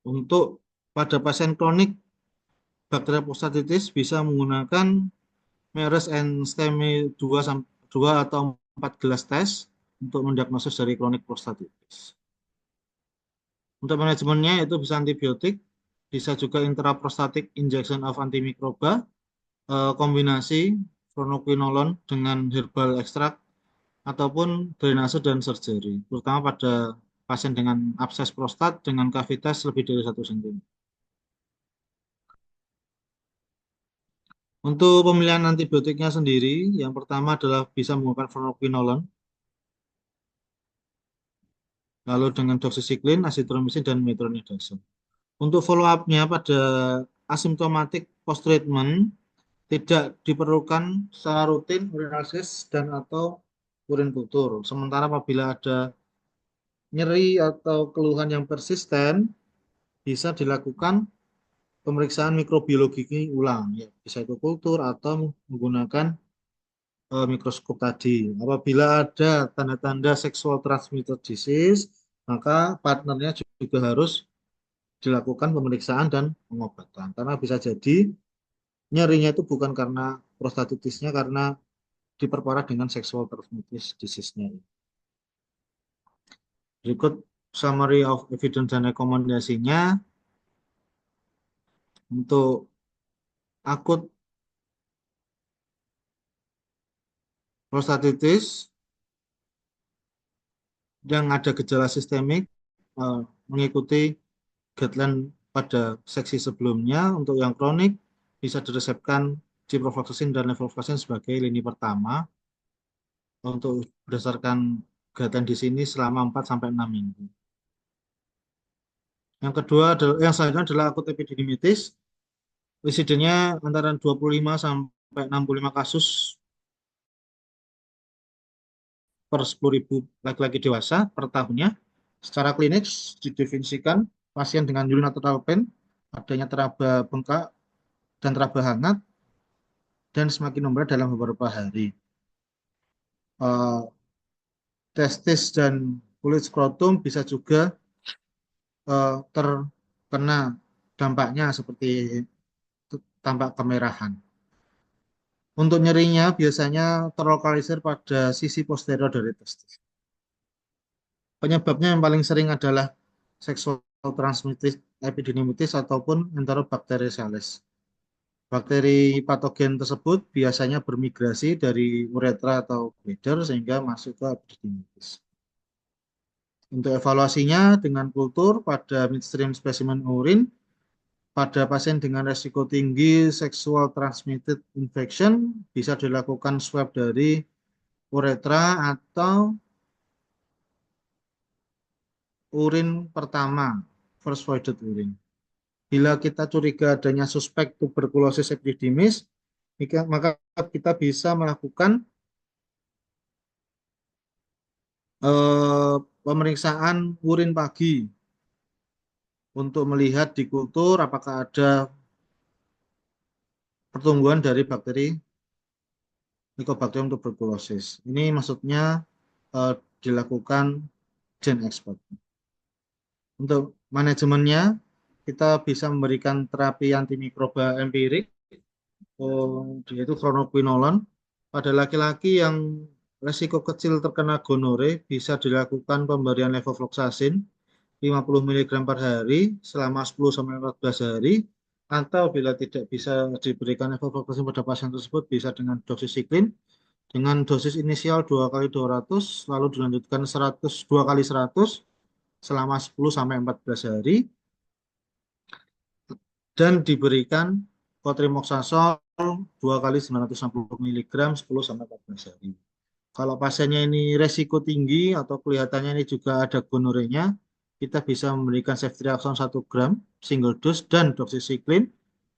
B: Untuk pada pasien kronik bakteri prostatitis bisa menggunakan Meres and STEMI 2 atau 4 gelas tes untuk mendiagnosis dari kronik prostatitis. Untuk manajemennya itu bisa antibiotik, bisa juga intraprostatic injection of antimikroba, kombinasi fluoroquinolone dengan herbal extract ataupun drainase dan surgery, terutama pada pasien dengan abses prostat dengan kavitas lebih dari 1 cm. Untuk pemilihan antibiotiknya sendiri, yang pertama adalah bisa menggunakan fluoroquinolone, lalu dengan doxycycline, azithromycin, dan metronidazole. Untuk follow up-nya pada asimptomatik post-treatment, tidak diperlukan secara rutin urinalysis dan atau urin kultur. Sementara apabila ada nyeri atau keluhan yang persisten, bisa dilakukan pemeriksaan mikrobiologi ulang, ya, bisa itu kultur atau menggunakan mikroskop tadi. Apabila ada tanda-tanda sexual transmitted disease, maka partnernya juga harus dilakukan pemeriksaan dan pengobatan. Karena bisa jadi nyerinya itu bukan karena prostatitisnya, karena diperparah dengan sexual transmitted disease-nya. Berikut summary of evidence dan rekomendasinya. Untuk akut prostatitis yang ada gejala sistemik, mengikuti guideline pada seksi sebelumnya. Untuk yang kronik bisa diresepkan ciprofloxacin dan levofloxacin sebagai lini pertama untuk berdasarkan guideline di sini selama 4 sampai 6 minggu. Yang kedua adalah yang selanjutnya adalah akut epididimitis. Insidennya antara 25 sampai 65 kasus per 10.000 laki-laki dewasa per tahunnya. Secara klinis didefinisikan pasien dengan urinational pain, adanya teraba bengkak dan teraba hangat, dan semakin memberat dalam beberapa hari. Testis dan kulit skrotum bisa juga terkena dampaknya seperti tampak kemerahan. Untuk nyerinya biasanya terlokalisir pada sisi posterior dari testis. Penyebabnya yang paling sering adalah sexual transmitted epididymitis ataupun Enterobacteriaceae. Bakteri patogen tersebut biasanya bermigrasi dari uretra atau bladder sehingga masuk ke epididymitis. Untuk evaluasinya dengan kultur pada midstream spesimen urin pada pasien dengan resiko tinggi sexual transmitted infection bisa dilakukan swab dari uretra atau urin pertama, first voided urine. Bila kita curiga adanya suspek tuberkulosis epididymis, maka kita bisa melakukan pemeriksaan urin pagi untuk melihat di kultur apakah ada pertumbuhan dari bakteri Mycobacterium tuberculosis. Ini maksudnya dilakukan gen expert. Untuk manajemennya, kita bisa memberikan terapi antimikroba empirik, yaitu fluoroquinolone. Pada laki-laki yang resiko kecil terkena gonore, bisa dilakukan pemberian levofloxacin 50 mg per hari selama 10-14 hari, atau bila tidak bisa diberikan levofloxacin pada pasien tersebut bisa dengan doxycycline dengan dosis inisial 2 kali 200 lalu dilanjutkan 2 kali 100 selama 10-14 hari dan diberikan cotrimoxazole 2 kali 960 mg 10-14 hari. Kalau pasiennya ini resiko tinggi atau kelihatannya ini juga ada gonorenya, kita bisa memberikan ceftriaxone 1 gram single dose dan doxycycline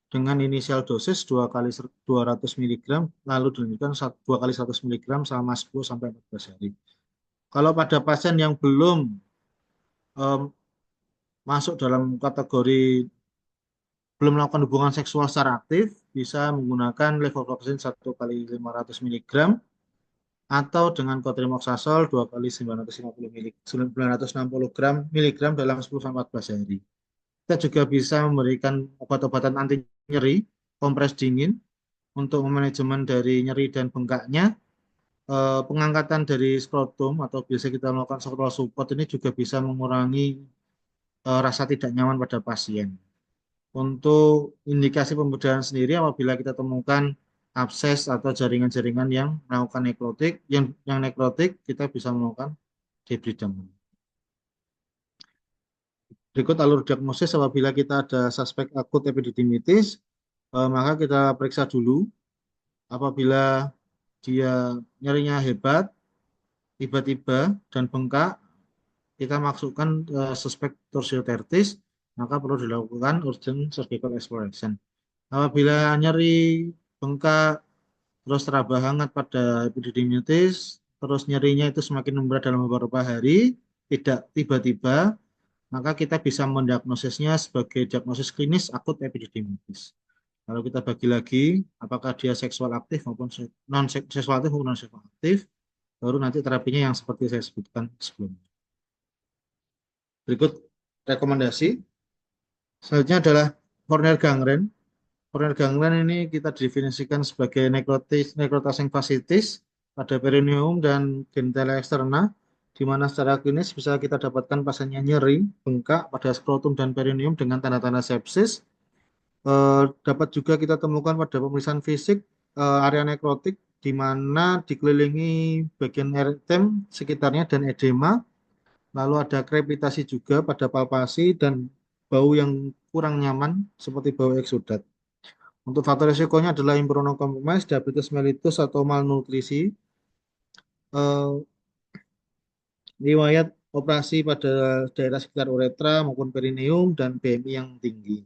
B: dengan inisial dosis 2 kali 200 mg lalu dilanjutkan 2 kali 100 mg selama 10-14 hari. Kalau pada pasien yang belum em, masuk dalam kategori belum melakukan hubungan seksual secara aktif, bisa menggunakan levofloxacin 1 kali 500 mg atau dengan cotrimoxazole 2 kali 960 gram miligram dalam 10 sampai 14 hari. Kita juga bisa memberikan obat-obatan anti nyeri, kompres dingin untuk manajemen dari nyeri dan bengkaknya. Pengangkatan dari skrotum atau biasa kita melakukan scrotal support ini juga bisa mengurangi rasa tidak nyaman pada pasien. Untuk indikasi pembedahan sendiri, apabila kita temukan abses atau jaringan-jaringan yang melakukan nekrotik, yang nekrotik kita bisa melakukan debridement. Berikut alur diagnosis apabila kita ada suspek akut epididymitis, maka kita periksa dulu. Apabila dia nyerinya hebat, tiba-tiba dan bengkak, kita masukkan suspek torsiotertis, maka perlu dilakukan urgent surgical exploration. Apabila nyeri, bengkak, terus teraba hangat pada epididymitis, terus nyerinya itu semakin memberat dalam beberapa hari, tidak tiba-tiba, maka kita bisa mendiagnosisnya sebagai diagnosis klinis akut epididymitis. Kalau kita bagi lagi, apakah dia seksual aktif maupun non seksual aktif maupun non seksual aktif, baru nanti terapinya yang seperti saya sebutkan sebelumnya. Berikut rekomendasi. Selanjutnya adalah Corneal gangren. Corneal gangren ini kita definisikan sebagai necrotizing fasciitis pada perineum dan genitalia externa, di mana secara klinis bisa kita dapatkan pasiennya nyeri, bengkak pada skrotum dan perineum dengan tanda-tanda sepsis. Dapat juga kita temukan pada pemeriksaan fisik area nekrotik, di mana dikelilingi bagian eritem sekitarnya dan edema. Lalu ada krepitasi juga pada palpasi dan bau yang kurang nyaman seperti bau eksudat. Untuk faktor risikonya adalah immunocompromised, diabetes mellitus atau malnutrisi, eh, riwayat operasi pada daerah sekitar uretra maupun perineum, dan BMI yang tinggi.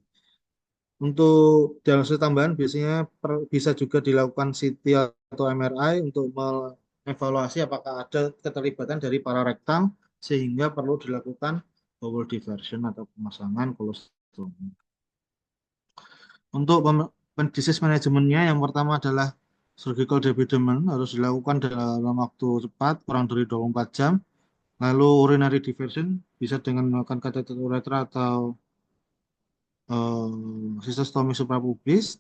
B: Untuk diagnosis tambahan biasanya bisa juga dilakukan CT atau MRI untuk mengevaluasi apakah ada keterlibatan dari pararektal sehingga perlu dilakukan bowel diversion atau pemasangan kolostomi. Untuk disease manajemennya, yang pertama adalah surgical debridement, harus dilakukan dalam waktu cepat, kurang dari 24 jam. Lalu urinary diversion bisa dengan melakukan kateter uretra atau sistostomi suprapubis.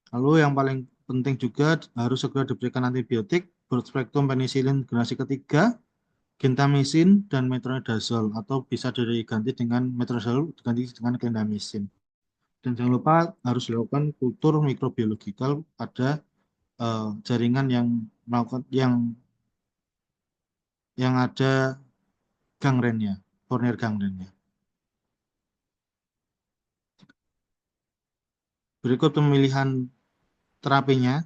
B: Lalu yang paling penting juga harus segera diberikan antibiotik, broad spectrum penicillin generasi ketiga, gentamicin, dan metronidazole, atau bisa diganti dengan metronidazole diganti dengan clindamycin. Dan jangan lupa harus dilakukan kultur mikrobiologikal pada jaringan yang melakukan yang ada gangrennya, corneal gangrennya. Berikut pemilihan terapinya,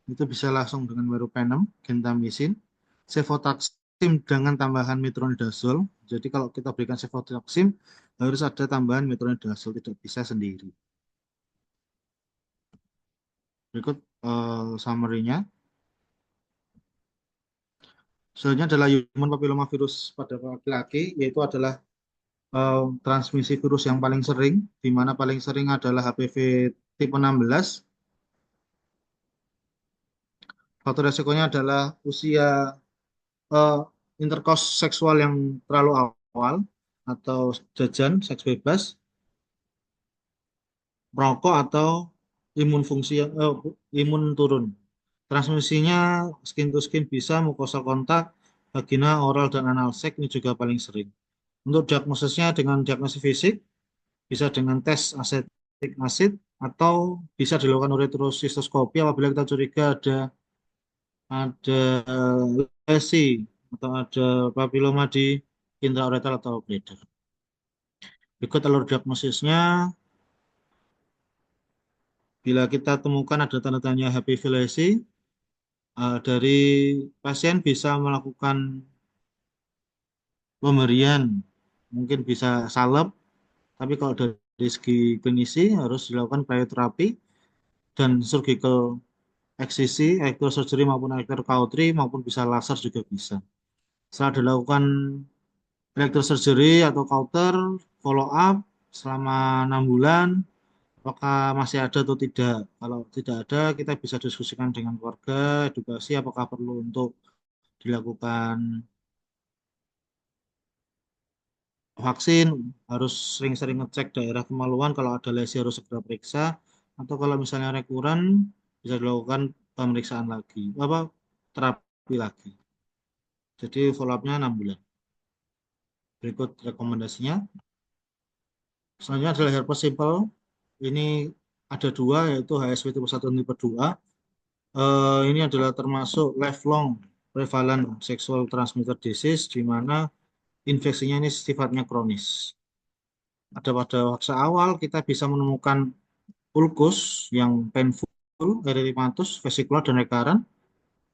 B: itu bisa langsung dengan meropenem, gentamicin, cefotaxime dengan tambahan metronidazole. Jadi kalau kita berikan cefotaxime harus ada tambahan metronidazole, tidak bisa sendiri. Berikut summary-nya. Selanjutnya adalah human papillomavirus pada laki-laki, yaitu adalah transmisi virus yang paling sering, di mana paling sering adalah HPV tipe 16. Faktor resikonya adalah usia, uh, intercourse seksual yang terlalu awal, atau jajan, seks bebas, merokok, atau imun turun. Transmisinya skin to skin bisa, mukosa kontak, vagina, oral, dan anal seks ini juga paling sering. Untuk diagnosisnya dengan diagnosis fisik, bisa dengan tes asetik asid, atau bisa dilakukan uretrosistoskopi apabila kita curiga ada lesi atau ada papiloma di intrauretal atau bladder. Berikut alur diagnosisnya. Bila kita temukan ada tanda-tanda HPV lesi, dari pasien bisa melakukan pemberian, mungkin bisa salep, tapi kalau dari segi klinisi harus dilakukan cryoterapi dan surgical eksisi, electrosurgery maupun electrocautery, maupun bisa laser juga bisa. Setelah dilakukan electrosurgery atau counter, follow up selama 6 bulan, apakah masih ada atau tidak. Kalau tidak ada, kita bisa diskusikan dengan keluarga, edukasi apakah perlu untuk dilakukan vaksin, harus sering-sering ngecek daerah kemaluan, kalau ada lesi harus segera periksa, atau kalau misalnya rekuran, bisa dilakukan pemeriksaan lagi, apa terapi lagi. Jadi follow up-nya 6 bulan. Berikut rekomendasinya. Selanjutnya adalah herpes simple. Ini ada dua, yaitu HSV tipe 1 dan tipe 2. Ini adalah termasuk lifelong prevalent sexual transmitted disease, di mana infeksinya ini sifatnya kronis. Pada fase awal kita bisa menemukan ulkus yang painful, erythematous, vesikular, dan recurrent.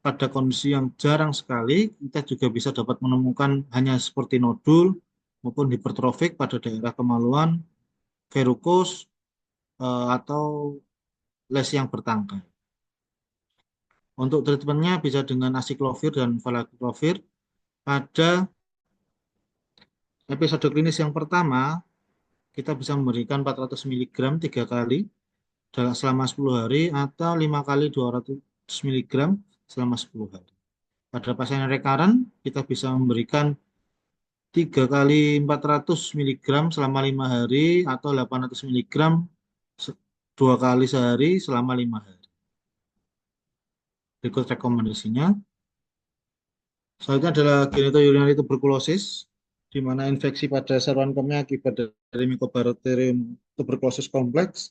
B: Pada kondisi yang jarang sekali, kita juga bisa dapat menemukan hanya seperti nodul maupun hipertrofik pada daerah kemaluan, verrucous, atau lesi yang bertangkai. Untuk treatmentnya bisa dengan acyclovir dan valacyclovir. Pada episode klinis yang pertama, kita bisa memberikan 400 mg 3 kali selama 10 hari atau 5 kali 200 mg selama 10 hari. Pada pasien yang recurrent, kita bisa memberikan 3 kali 400 mg selama 5 hari atau 800 mg 2 kali sehari selama 5 hari. Berikut rekomendasinya. Selanjutnya adalah genitourinary tuberculosis, di mana infeksi pada saluran kemih akibat dari Mycobacterium tuberculosis kompleks.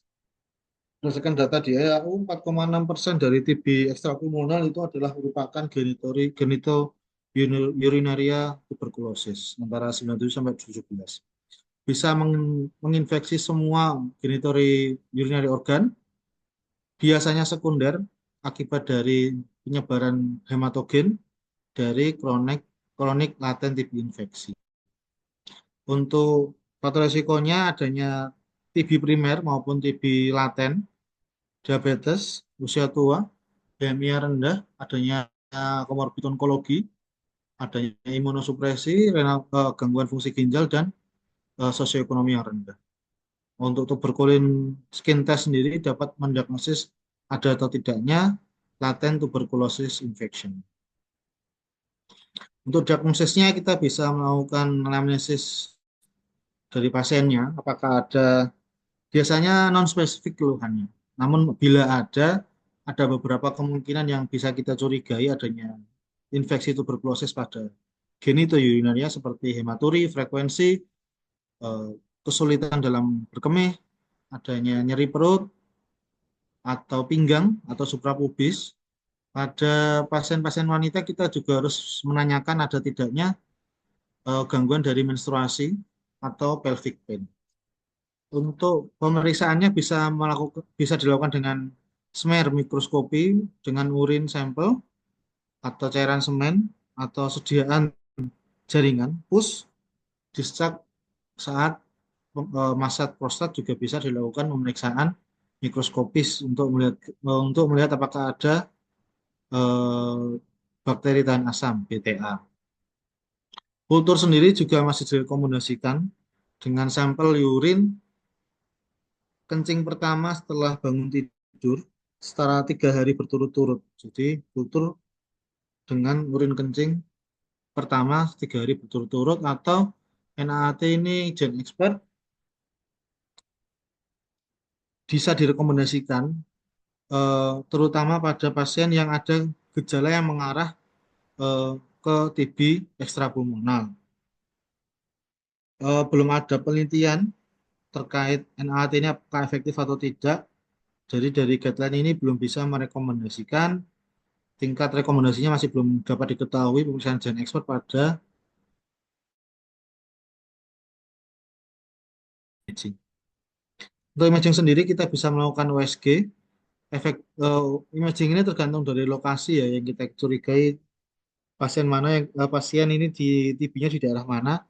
B: Berdasarkan data di EAU, 4,6% dari TB ekstrapulmonal itu adalah merupakan genitourinaria tuberculosis antara 97 sampai 17. Bisa menginfeksi semua genitourinary organ, biasanya sekunder akibat dari penyebaran hematogen dari kronik laten TB infeksi. Untuk faktor resikonya adanya TB primer maupun TB laten, diabetes, usia tua, BMI rendah, adanya komorbid onkologi, adanya imunosupresi, gangguan fungsi ginjal, dan sosioekonomi yang rendah. Untuk tuberkulin skin test sendiri dapat mendiagnosis ada atau tidaknya latent tuberculosis infection. Untuk diagnosisnya kita bisa melakukan anamnesis dari pasiennya, apakah ada, biasanya non-spesifik keluhannya. Namun bila ada beberapa kemungkinan yang bisa kita curigai adanya infeksi tuberkulosis pada genitourinaria seperti hematuri, frekuensi, eh, kesulitan dalam berkemih, adanya nyeri perut atau pinggang atau suprapubis. Pada pasien-pasien wanita kita juga harus menanyakan ada tidaknya gangguan dari menstruasi atau pelvic pain. Untuk pemeriksaannya bisa dilakukan dengan smear mikroskopi dengan urin sampel atau cairan semen atau sediaan jaringan pus, discharge saat masat prostat juga bisa dilakukan pemeriksaan mikroskopis untuk melihat apakah ada eh, bakteri tahan asam BTA. Kultur sendiri juga masih direkomendasikan dengan sampel urin kencing pertama setelah bangun tidur setara 3 hari berturut-turut. Jadi kultur dengan urin kencing pertama 3 hari berturut-turut, atau NAAT ini Gen Expert bisa direkomendasikan terutama pada pasien yang ada gejala yang mengarah eh, ke TB ekstrapulmonal. Belum ada penelitian terkait NAAT ini apakah efektif atau tidak. Jadi dari guideline ini belum bisa merekomendasikan, tingkat rekomendasinya masih belum dapat diketahui pemeriksaan Gen Expert pada imaging. Untuk imaging sendiri kita bisa melakukan USG. Efek imaging ini tergantung dari lokasi ya yang kita curigai, pasien ini di TB-nya di daerah mana.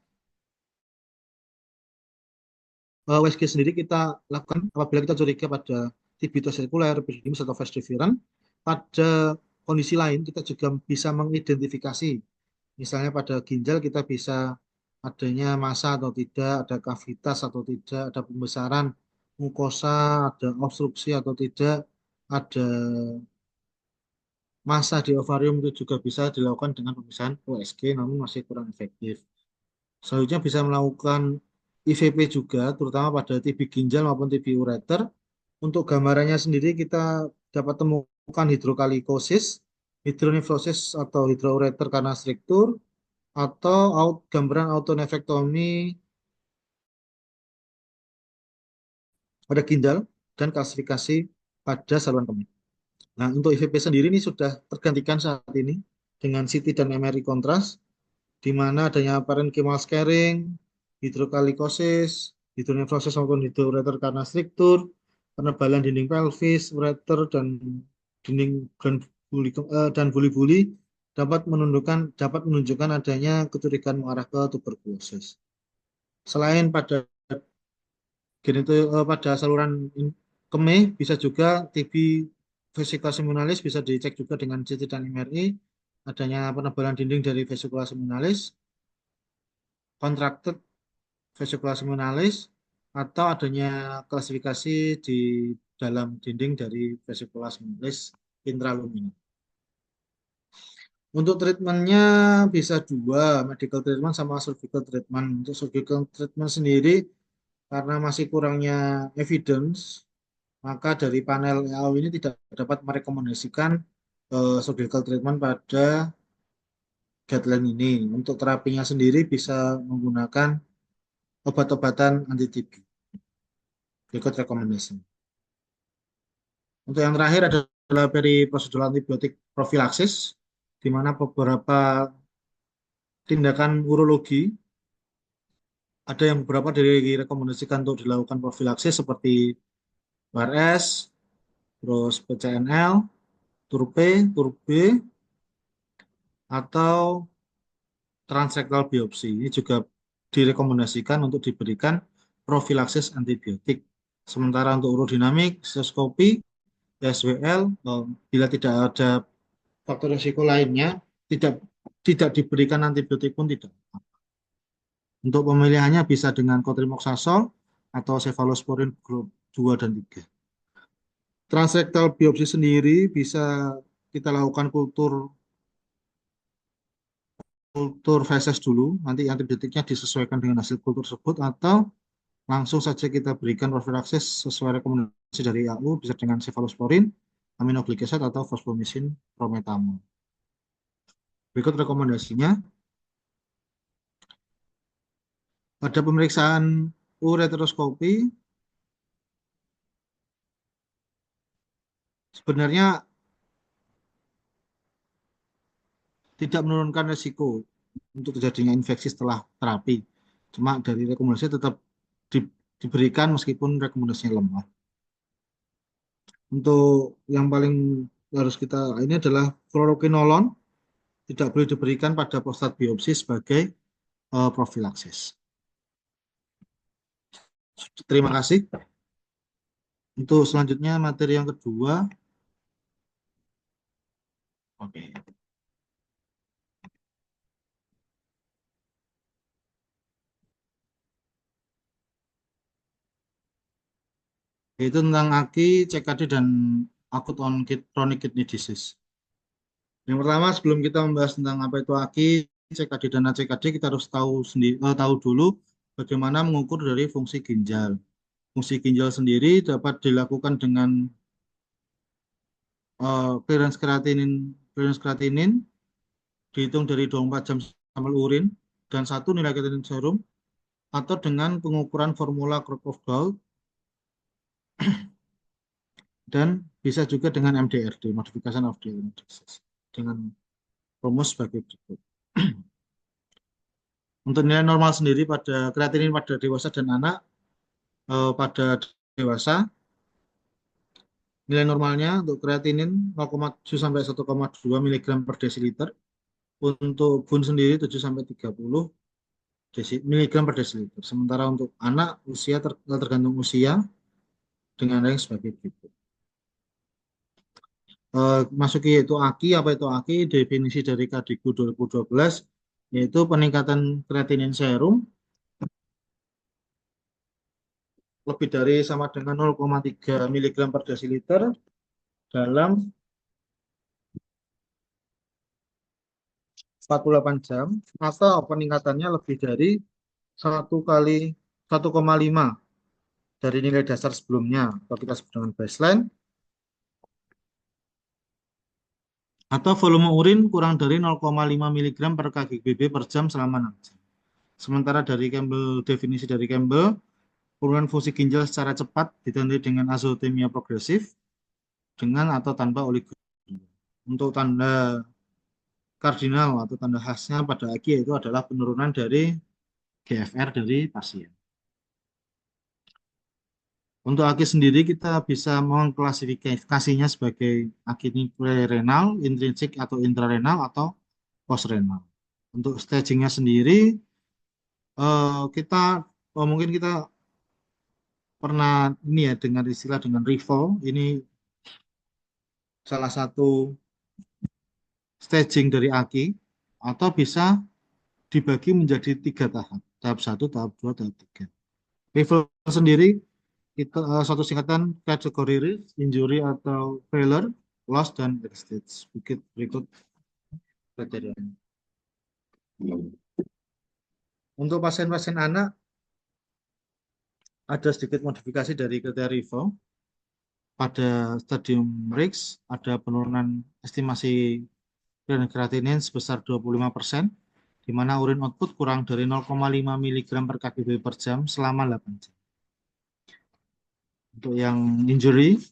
B: USG sendiri kita lakukan apabila kita curiga pada TB sirkuler, epididymis, atau vas deferens. Pada kondisi lain kita juga bisa mengidentifikasi, misalnya pada ginjal kita bisa adanya massa atau tidak, ada kavitas atau tidak, ada pembesaran mukosa, ada obstruksi atau tidak, ada massa di ovarium itu juga bisa dilakukan dengan pemeriksaan USG, namun masih kurang efektif. Selanjutnya bisa melakukan IVP juga, terutama pada TB ginjal maupun TB ureter. Untuk gambarannya sendiri kita dapat temukan hidrokalikosis, hidronefrosis atau hidroureter karena struktur, atau gambaran autonefrektomi pada ginjal dan kalsifikasi pada saluran kemih. Nah, untuk IVP sendiri ini sudah tergantikan saat ini dengan CT dan MRI kontras, di mana adanya parenchymal scarring, hidrokalikosis, hidronefrosis maupun hidroureter karena struktur, penebalan dinding pelvis, ureter dinding dan buli-buli dapat menunjukkan adanya kecurigaan mengarah ke tuberkulosis. Selain pada saluran kemih, bisa juga TB vesicula seminalis bisa dicek juga dengan CT dan MRI, adanya penebalan dinding dari vesicula seminalis, contracted vesicula seminalis, atau adanya klasifikasi di dalam dinding dari vesicula seminalis intraluminal. Untuk treatmentnya bisa dua, medical treatment sama surgical treatment. Untuk surgical treatment sendiri, karena masih kurangnya evidence, maka dari panel EAU ini tidak dapat merekomendasikan surgical treatment pada guideline ini. Untuk terapinya sendiri bisa menggunakan obat-obatan anti TB. Berikut rekomendasi. Untuk yang terakhir adalah prosedur antibiotik profilaksis, di mana beberapa tindakan urologi ada yang beberapa direkomendasikan untuk dilakukan profilaksis seperti WRS, terus PCNL, TURP, TURB, atau transrektal biopsi. Ini juga direkomendasikan untuk diberikan profilaksis antibiotik. Sementara untuk urodinamik, sistoskopi, SWL, bila tidak ada faktor risiko lainnya, tidak tidak diberikan antibiotik pun tidak. Untuk pemilihannya bisa dengan cotrimoxazole atau cefalosporin grup 2 dan 3. Transrektal biopsi sendiri bisa kita lakukan kultur feses dulu, nanti antibiotiknya disesuaikan dengan hasil kultur tersebut, atau langsung saja kita berikan profilaksis sesuai rekomendasi dari AU, bisa dengan cefalosporin, aminoglycoside, atau fosfomycin prometamol. Berikut rekomendasinya. Pada pemeriksaan ureteroskopi, sebenarnya tidak menurunkan risiko untuk terjadinya infeksi setelah terapi. Cuma dari rekomendasi tetap diberikan meskipun rekomendasinya lemah. Untuk yang paling harus kita ini adalah fluoroquinolone, tidak boleh diberikan pada prostat biopsi sebagai profilaksis. Terima kasih. Untuk selanjutnya materi yang kedua. Oke. Yaitu tentang AKI, CKD, dan akut on chronic kidney disease. Yang pertama, sebelum kita membahas tentang apa itu AKI, CKD, dan ACKD, kita harus tahu dulu bagaimana mengukur dari fungsi ginjal. Fungsi ginjal sendiri dapat dilakukan dengan clearance kreatinin dihitung dari 24 jam sampel urin dan satu nilai kreatinin serum, atau dengan pengukuran formula Crop-of-Gault, dan bisa juga dengan MDRD, modification of daily disease, dengan rumus sebagai berikut. Untuk nilai normal sendiri pada kreatinin pada dewasa dan anak, pada dewasa nilai normalnya untuk kreatinin 0,7 sampai 1,2 mg per desiliter, untuk bun sendiri 7 sampai 30 mg per desiliter. Sementara untuk anak usia tergantung usia dengan range sebagai berikut. Masuki yaitu AKI, apa itu AKI? Definisi dari KDIGO 2012 yaitu peningkatan kreatinin serum lebih dari sama dengan 0,3 miligram per desiliter dalam 48 jam atau peningkatannya lebih dari 1,5 dari nilai dasar sebelumnya atau kita sebut dengan baseline, atau volume urin kurang dari 0,5 miligram per kg/BB per jam selama 6 jam. Sementara dari Campbell, definisi dari Campbell, penurunan fungsi ginjal secara cepat ditandai dengan azotemia progresif dengan atau tanpa oliguria. Untuk tanda kardinal atau tanda khasnya pada AKI itu adalah penurunan dari GFR dari pasien. Untuk AKI sendiri kita bisa mengklasifikasinya sebagai AKI prerenal, intrinsik atau intrarenal atau postrenal. Untuk stagingnya sendiri kita mungkin kita pernah ini ya dengar istilah dengan RIVO. Ini salah satu staging dari AKI atau bisa dibagi menjadi 3 tahap. Tahap 1, tahap 2, tahap 3. RIVO sendiri itu suatu singkatan kategori risk, injury atau failure, loss, dan exit. Berikut kriteria. Untuk pasien-pasien anak ada sedikit modifikasi dari kriteria RIVO. Pada stadium risk ada penurunan estimasi kreatinin sebesar 25%, di mana urin output kurang dari 0,5 miligram per kg per jam selama 8 jam. Untuk yang injury,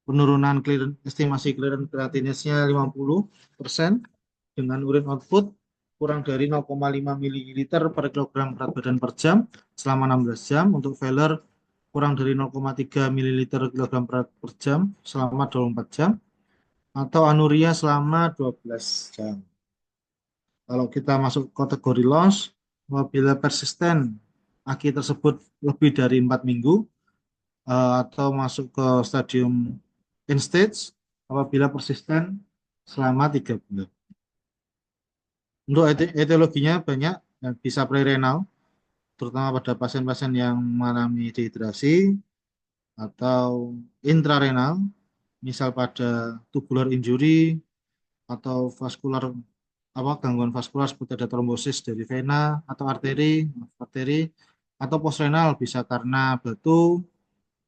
B: penurunan estimasi clearance kreatinisnya 50% dengan urin output kurang dari 0,5 ml per kilogram berat badan per jam selama 16 jam. Untuk failure kurang dari 0,3 ml kilogram berat per jam selama 24 jam. Atau anuria selama 12 jam. Kalau kita masuk kategori loss, apabila persisten AKI tersebut lebih dari 4 minggu, atau masuk ke stadium end stage apabila persisten selama 3 bulan. Untuk etiologinya banyak, bisa prerenal, terutama pada pasien-pasien yang mengalami dehidrasi, atau intrarenal, misal pada tubular injury atau vaskular gangguan vaskular seperti ada trombosis dari vena atau arteri, atau postrenal bisa karena batu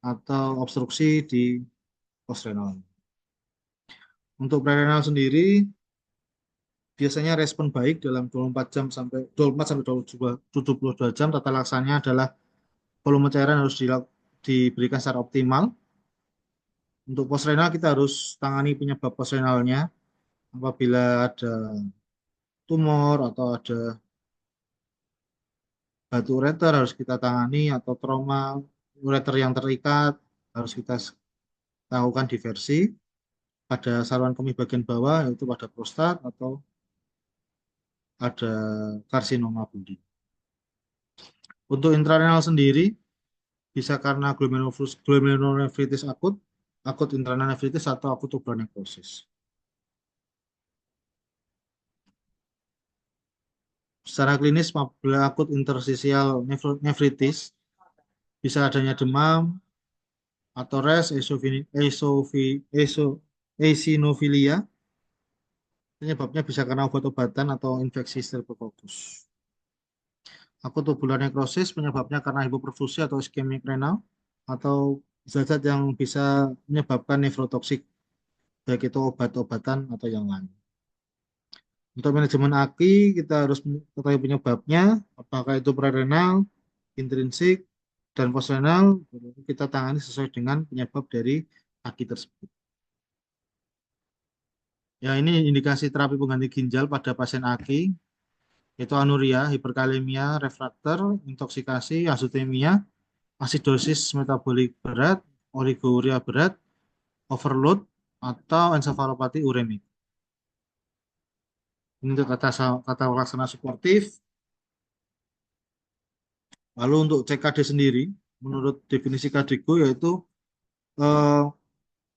B: atau obstruksi di postrenal. Untuk prerenal sendiri biasanya respon baik dalam 24 sampai 72 jam. Tata laksananya adalah volume cairan harus diberikan secara optimal. Untuk postrenal kita harus tangani penyebab postrenalnya. Apabila ada tumor atau ada batu ureter harus kita tangani, atau trauma ureter yang terikat harus kita lakukan diversi pada saluran kemih bagian bawah, yaitu pada prostat atau ada karsinoma budi. Untuk intrarenal sendiri bisa karena glomerulonefritis akut, akut intrarenal nefritis atau akut tubular nekrosis. Secara klinis apabila akut interstisial nefritis bisa adanya demam atau rash, eosinofilia. Penyebabnya bisa karena obat-obatan atau infeksi Streptococcus. Akut tubular nekrosis penyebabnya karena hipoperfusi atau iskemik renal atau zat-zat yang bisa menyebabkan nefrotoksik, baik itu obat-obatan atau yang lain. Untuk manajemen AKI kita harus mengetahui penyebabnya, apakah itu prerenal, intrinsik, dan postrenal. Kita tangani sesuai dengan penyebab dari AKI tersebut. Ya, ini indikasi terapi pengganti ginjal pada pasien AKI, yaitu anuria, hiperkalemia, refraktor, intoksikasi, azotemia, asidosis metabolik berat, oliguria berat, overload, atau ensefalopati uremik. Ini untuk kata laksana suportif. Lalu untuk CKD sendiri, menurut definisi KDIGO yaitu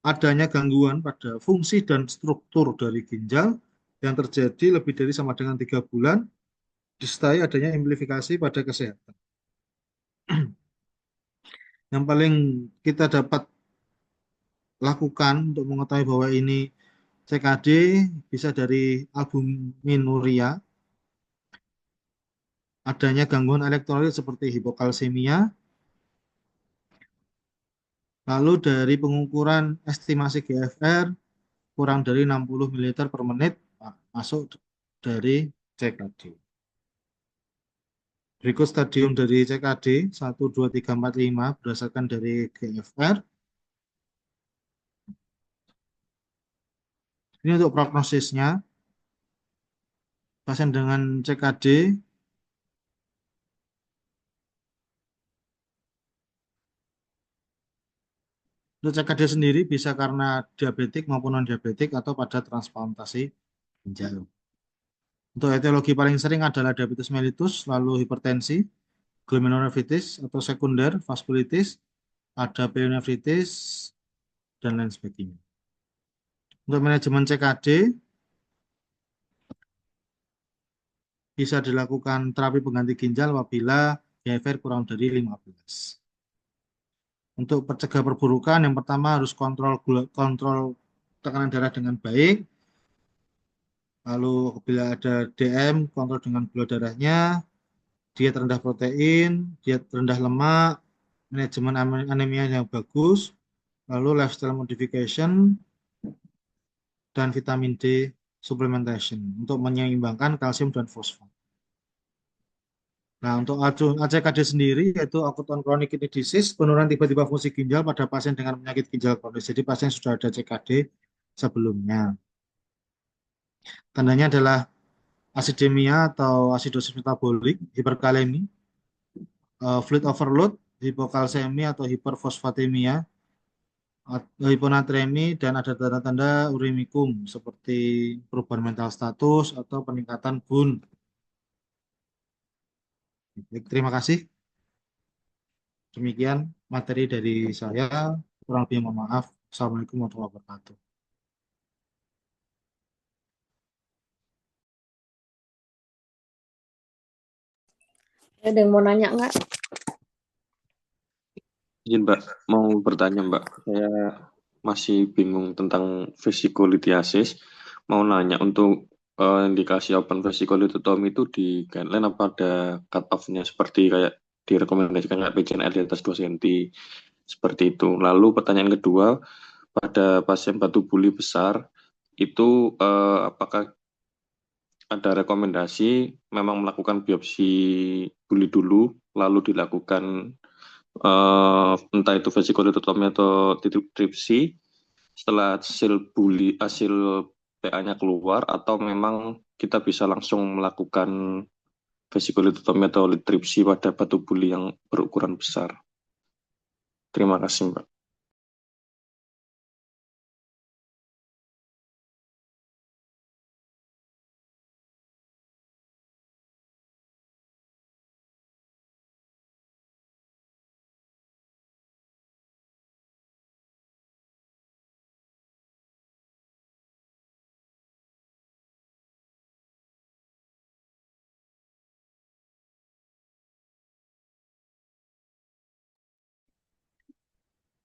B: adanya gangguan pada fungsi dan struktur dari ginjal yang terjadi lebih dari sama dengan 3 bulan, disertai adanya amplifikasi pada kesehatan. Yang paling kita dapat lakukan untuk mengetahui bahwa ini CKD bisa dari albuminuria, adanya gangguan elektrolit seperti hipokalsemia, lalu dari pengukuran estimasi GFR kurang dari 60 ml per menit masuk dari CKD. Berikut stadium dari CKD 1, 2, 3, 4, 5 berdasarkan dari GFR. Ini untuk prognosisnya, pasien dengan CKD untuk CKD sendiri bisa karena diabetik maupun non-diabetik atau pada transplantasi ginjal. Untuk etiologi paling sering adalah diabetes mellitus, lalu hipertensi, glomerulonephritis atau sekunder vaskulitis, ada pyelonefritis, dan lain sebagainya. Untuk manajemen CKD, bisa dilakukan terapi pengganti ginjal apabila GFR kurang dari 15. Untuk mencegah perburukan, yang pertama harus kontrol tekanan darah dengan baik. Lalu apabila ada DM, kontrol dengan gula darahnya, diet rendah protein, diet rendah lemak, manajemen anemia yang bagus, lalu lifestyle modification, dan vitamin D supplementation untuk menyeimbangkan kalsium dan fosfor. Nah, untuk ACKD sendiri yaitu akut on chronic kidney disease, penurunan tiba-tiba fungsi ginjal pada pasien dengan penyakit ginjal kronis. Jadi pasien sudah ada CKD sebelumnya. Tandanya adalah asidemia atau asidosis metabolik, hiperkalemi, fluid overload, hipokalsemi atau hiperfosfatemia, hiponatremi, dan ada tanda-tanda uremikum seperti perubahan mental status atau peningkatan BUN. Baik, terima kasih. Demikian materi dari saya. Kurang lebih mohon maaf. Assalamualaikum warahmatullahi wabarakatuh.
C: Ada yang mau nanya nggak?
D: Izin Mbak, mau bertanya Mbak. Saya masih bingung tentang vesikulitiasis. Mau nanya untuk indikasi open vesikulitotomy itu di guideline apa ada cut off-nya seperti kayak direkomendasikan kayak PCNL di atas 2 cm seperti itu. Lalu pertanyaan kedua, pada pasien batu buli besar itu apakah ada rekomendasi memang melakukan biopsi buli dulu lalu dilakukan entah itu vesikulotomi atau titik tripsi setelah hasil PA-nya keluar atau memang kita bisa langsung melakukan vesikulotomi atau tripsi pada batu buli yang berukuran besar. Terima kasih Mbak.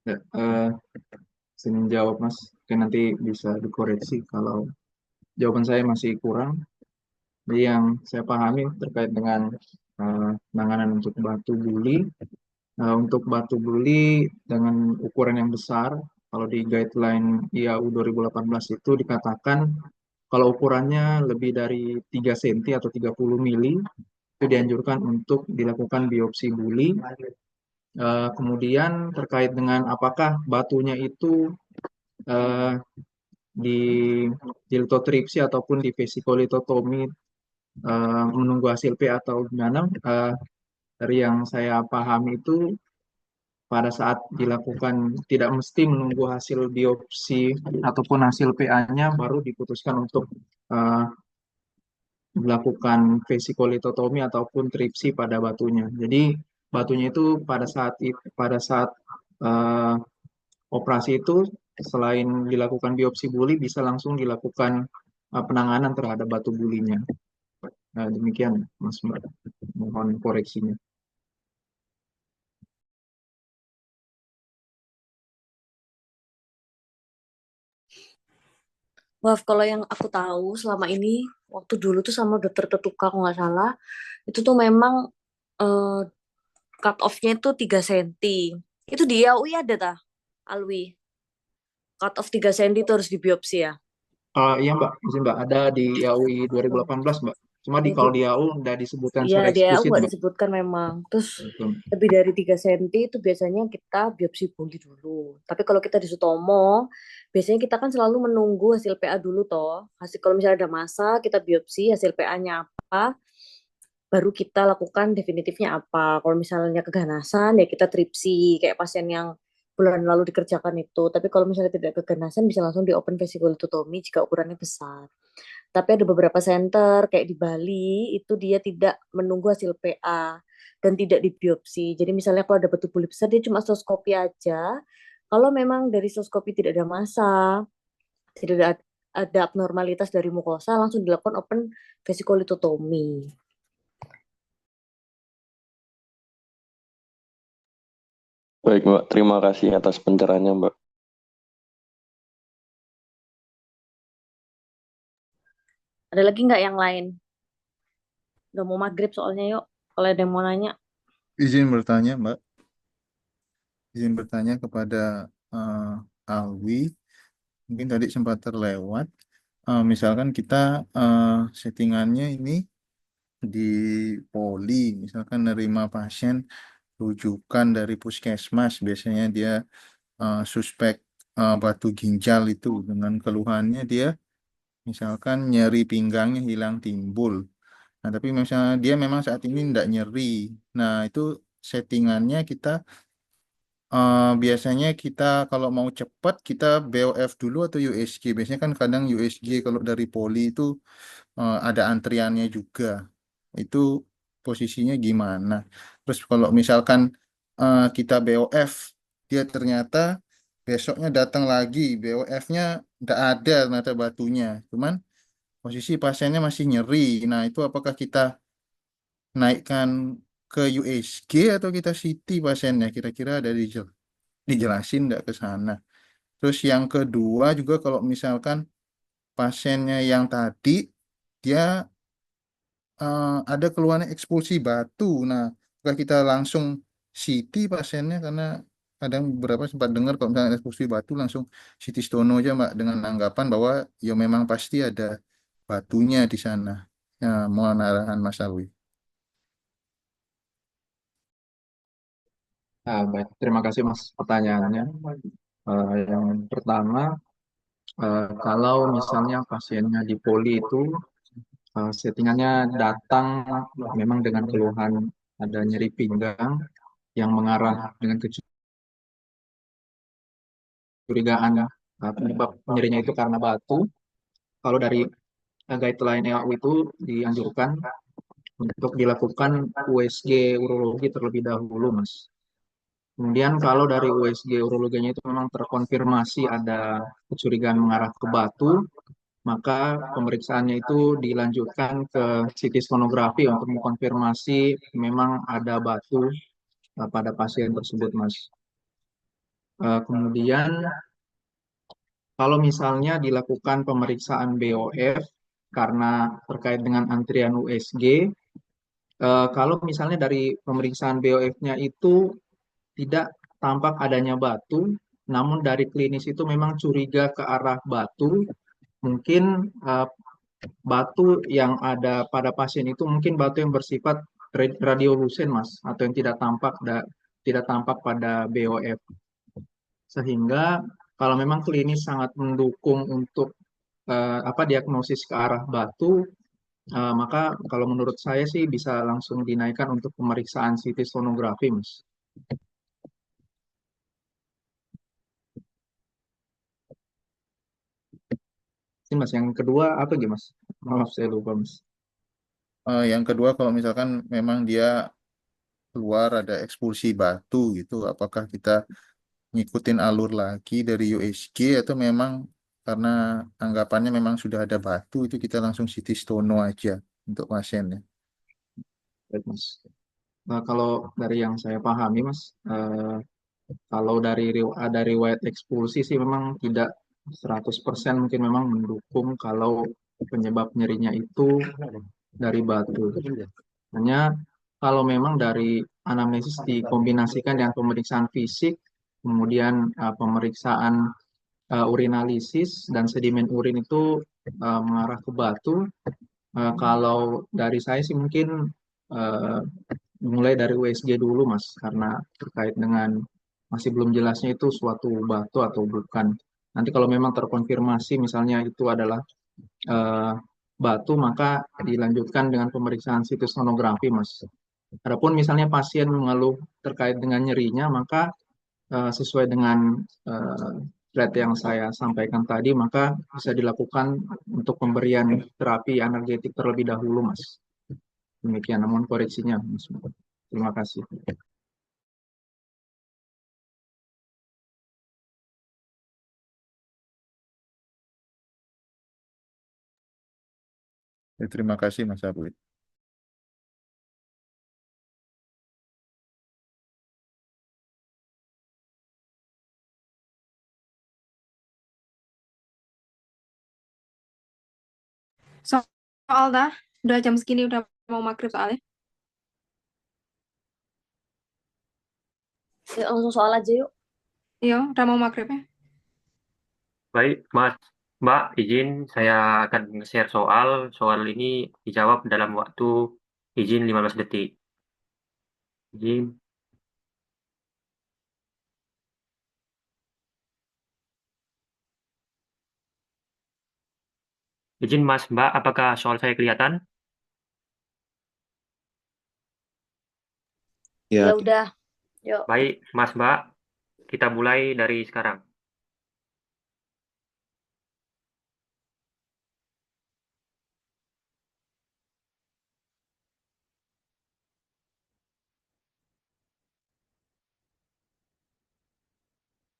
A: Ya, saya menjawab Mas. Oke, nanti bisa dikoreksi kalau jawaban saya masih kurang. Jadi yang saya pahami terkait dengan penanganan untuk batu buli. Untuk batu buli dengan ukuran yang besar, kalau di guideline IAU 2018 itu dikatakan kalau ukurannya lebih dari 3 cm atau 30 mili, itu dianjurkan untuk dilakukan biopsi buli. Kemudian terkait dengan apakah batunya itu eh, di dilitotripsi ataupun di vesikolitotomi menunggu hasil P atau gimana, dari yang saya pahami itu pada saat dilakukan tidak mesti menunggu hasil biopsi ataupun hasil PA-nya baru diputuskan untuk uh, melakukan vesikolitotomi ataupun tripsi pada batunya. Jadi batunya itu pada saat uh, operasi itu selain dilakukan biopsi buli bisa langsung dilakukan penanganan terhadap batu bulinya. Nah, demikian Mas Mbak. Mohon koreksinya.
C: Maaf, kalau yang aku tahu selama ini, waktu dulu tuh sama dokter Tetuka, kalau nggak salah, itu tuh memang eh, cut off-nya itu 3 senti. Itu di AUI ada tah, Alwi. Cut off 3 senti itu harus dibiopsi ya.
A: Iya Mbak, izin Mbak, ada di YAUI
C: Oh,
A: 2018 Mbak. Cuma di
C: ya,
A: kalau di YAU nggak disebutkan
C: iya,
A: secara
C: di AU
A: eksplisit
C: nggak
A: Mbak.
C: disebutkan memang. Terus
A: Betul.
C: lebih dari 3 senti itu biasanya kita biopsi buli dulu. Tapi kalau kita di Sutomo, biasanya kita kan selalu menunggu hasil PA dulu toh. Hasil kalau misalnya ada masa, kita biopsi hasil PA-nya apa, baru kita lakukan definitifnya apa. Kalau misalnya keganasan, ya kita tripsi kayak pasien yang bulan lalu dikerjakan itu. Tapi kalau misalnya tidak keganasan, bisa langsung di open vesiculutomy jika ukurannya besar. Tapi ada beberapa center kayak di Bali itu dia tidak menunggu hasil PA dan tidak dibiopsi. Jadi misalnya kalau ada batu buli besar dia cuma stoskopi aja. Kalau memang dari stoskopi tidak ada massa, tidak ada abnormalitas dari mukosa, langsung dilakukan open vesiculutomy.
D: Baik, Mbak. Terima kasih atas pencerahannya, Mbak.
C: Ada lagi nggak yang lain? Udah mau maghrib soalnya yuk. Kalau ada yang mau nanya.
E: Izin bertanya, Mbak. Izin bertanya kepada Alwi. Mungkin tadi sempat terlewat. Misalkan kita settingannya ini di poli, misalkan nerima pasien rujukan dari puskesmas. Biasanya dia suspek batu ginjal itu dengan keluhannya dia misalkan nyeri pinggangnya hilang timbul. Nah, tapi misalnya dia memang saat ini tidak nyeri. Nah, itu settingannya kita biasanya kita kalau mau cepat kita BOF dulu atau USG. Biasanya kan kadang USG kalau dari poli itu ada antriannya juga. Itu posisinya gimana? Terus kalau misalkan kita BOF, dia ternyata besoknya datang lagi, BOF-nya tidak ada ternyata batunya. Cuman posisi pasiennya masih nyeri. Nah, itu apakah kita naikkan ke USG atau kita CT pasiennya? Kira-kira ada dijelasin nggak ke sana. Terus yang kedua juga kalau misalkan pasiennya yang tadi dia ada keluhannya ekspulsi batu. Nah, apakah kita langsung CT pasiennya karena kadang beberapa sempat dengar kalau misalnya ekspulsi batu langsung CT stono aja Mbak dengan anggapan bahwa ya memang pasti ada batunya di sana. Ya, mohon arahan Mas Alwi.
A: Nah, baik. Terima kasih Mas pertanyaannya. Yang pertama, kalau misalnya pasiennya di poli itu settingannya datang memang dengan keluhan ada nyeri pinggang yang mengarah dengan kecurigaan penyebab nyerinya itu karena batu. Kalau dari guideline EAU itu dianjurkan untuk dilakukan USG urologi terlebih dahulu, Mas. Kemudian kalau dari USG urologinya itu memang terkonfirmasi ada kecurigaan mengarah ke batu, maka pemeriksaannya itu dilanjutkan ke CT sonografi untuk mengkonfirmasi memang ada batu pada pasien tersebut, Mas. Kemudian kalau misalnya dilakukan pemeriksaan BOF karena terkait dengan antrian USG, kalau misalnya dari pemeriksaan BOF-nya itu tidak tampak adanya batu, namun dari klinis itu memang curiga ke arah batu, mungkin batu yang ada pada pasien itu mungkin batu yang bersifat radiolucen, Mas, atau yang tidak tampak pada BOF. Sehingga kalau memang klinis sangat mendukung untuk diagnosis ke arah batu, maka kalau menurut saya sih bisa langsung dinaikkan untuk pemeriksaan CT sonografi, Mas. Ini Mas, yang kedua apa gitu, Mas? Maaf, saya lupa, Mas.
E: Yang kedua kalau misalkan memang dia keluar ada ekspulsi batu gitu, apakah kita ngikutin alur lagi dari USG atau memang karena anggapannya memang sudah ada batu itu kita langsung CT stono aja untuk pasiennya.
A: Baik, Mas. Kalau dari yang saya pahami, Mas, kalau ada riwayat ekspulsi sih memang tidak 100% mungkin memang mendukung kalau penyebab nyerinya itu dari batu. Hanya kalau memang dari anamnesis dikombinasikan dengan pemeriksaan fisik, kemudian pemeriksaan urinalisis dan sedimen urin itu mengarah ke batu. Kalau dari saya sih mungkin eh, mulai dari USG dulu, Mas, karena terkait dengan masih belum jelasnya itu suatu batu atau bukan. Nanti kalau memang terkonfirmasi misalnya itu adalah eh, batu, maka dilanjutkan dengan pemeriksaan situs sonografi, Mas. Adapun misalnya pasien mengeluh terkait dengan nyerinya, maka sesuai dengan eh, rate yang saya sampaikan tadi, maka bisa dilakukan untuk pemberian terapi analgetik terlebih dahulu, Mas. Demikian, namun koreksinya, Mas. Terima kasih.
E: Ya, terima kasih Mas Abid.
F: Soal dah, udah jam segini udah mau maghrib soalnya.
C: Ya, langsung soal aja yuk.
F: Iya, udah mau maghrib ya.
G: Baik, Mas, Mbak, izin saya akan share soal. Soal ini dijawab dalam waktu izin 15 detik. Izin. Izin, Mas, Mbak, apakah soal saya kelihatan?
C: Ya
B: Ya,
C: udah, yuk.
G: Baik, Mas, Mbak, kita mulai dari sekarang.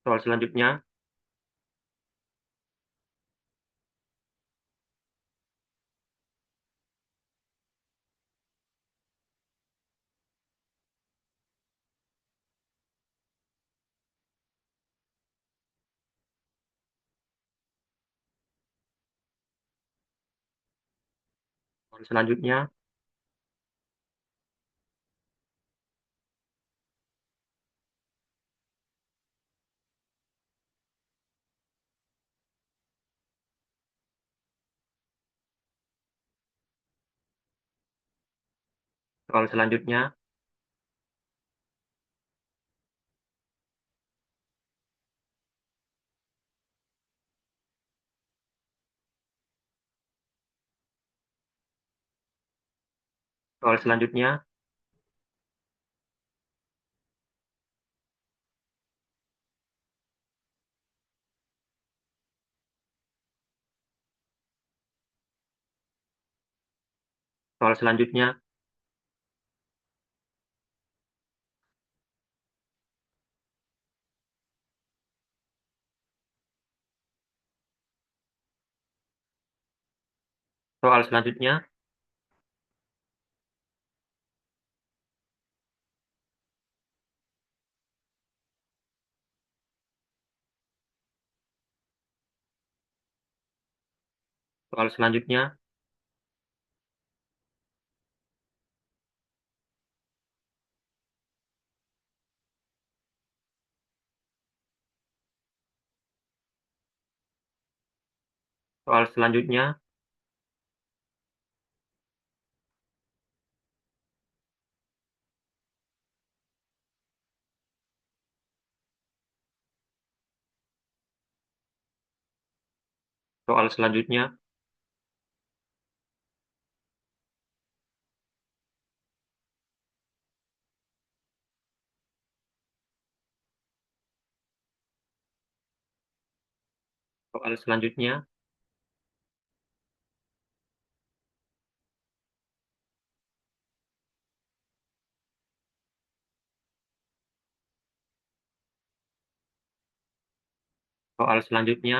G: Soal selanjutnya, soal selanjutnya, soal selanjutnya, soal selanjutnya, soal selanjutnya, soal selanjutnya, soal selanjutnya, soal selanjutnya, soal selanjutnya, soal selanjutnya, soal selanjutnya,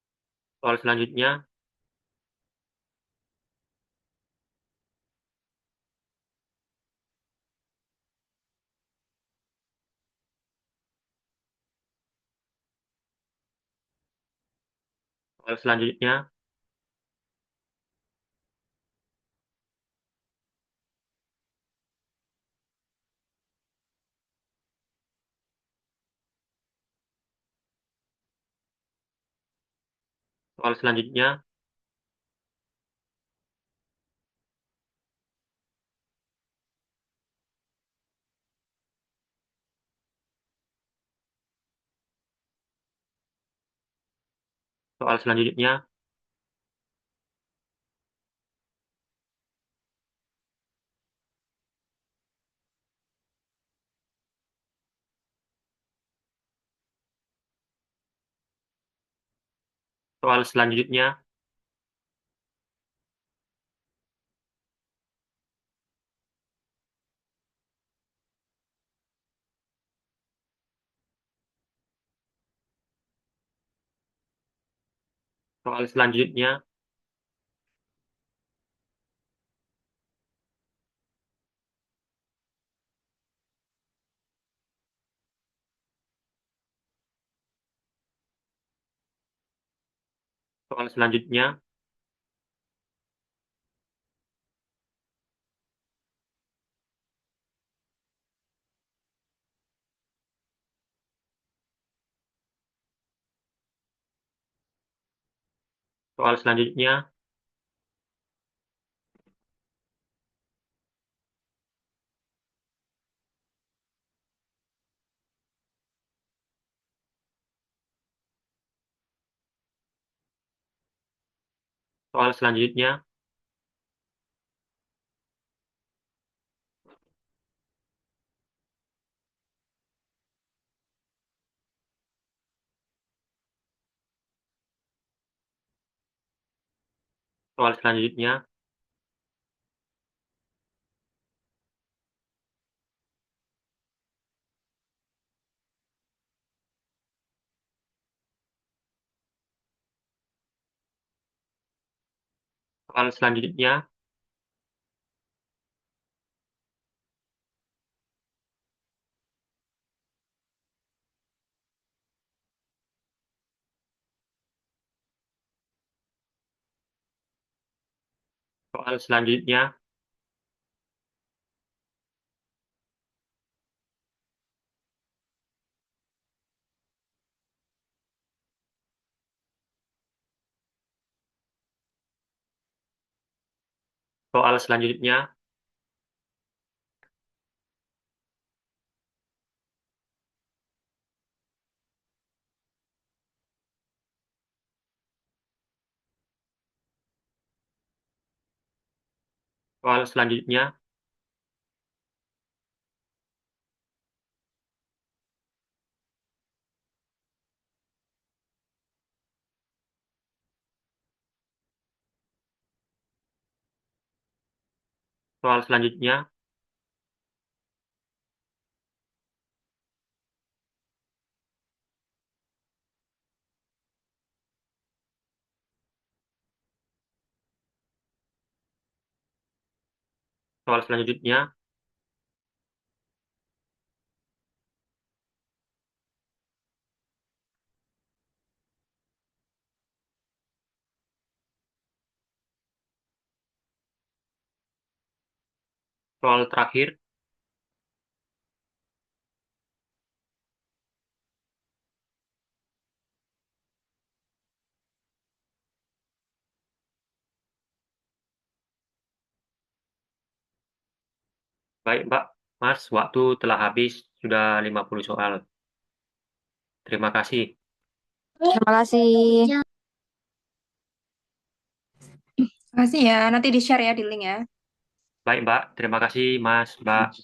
G: Soal selanjutnya, soal selanjutnya, soal selanjutnya, soal selanjutnya, soal selanjutnya, soal selanjutnya, soal selanjutnya, soal selanjutnya, soal selanjutnya, soal selanjutnya, soal selanjutnya, soal selanjutnya, soal selanjutnya, soal selanjutnya, soal selanjutnya, soal selanjutnya, soal terakhir. Baik, Mbak. Mas, waktu telah habis, sudah 50 soal. Terima kasih.
F: Terima kasih. Terima kasih ya. Nanti di-share ya di link ya.
G: Baik, Mbak. Terima kasih, Mas, Mbak.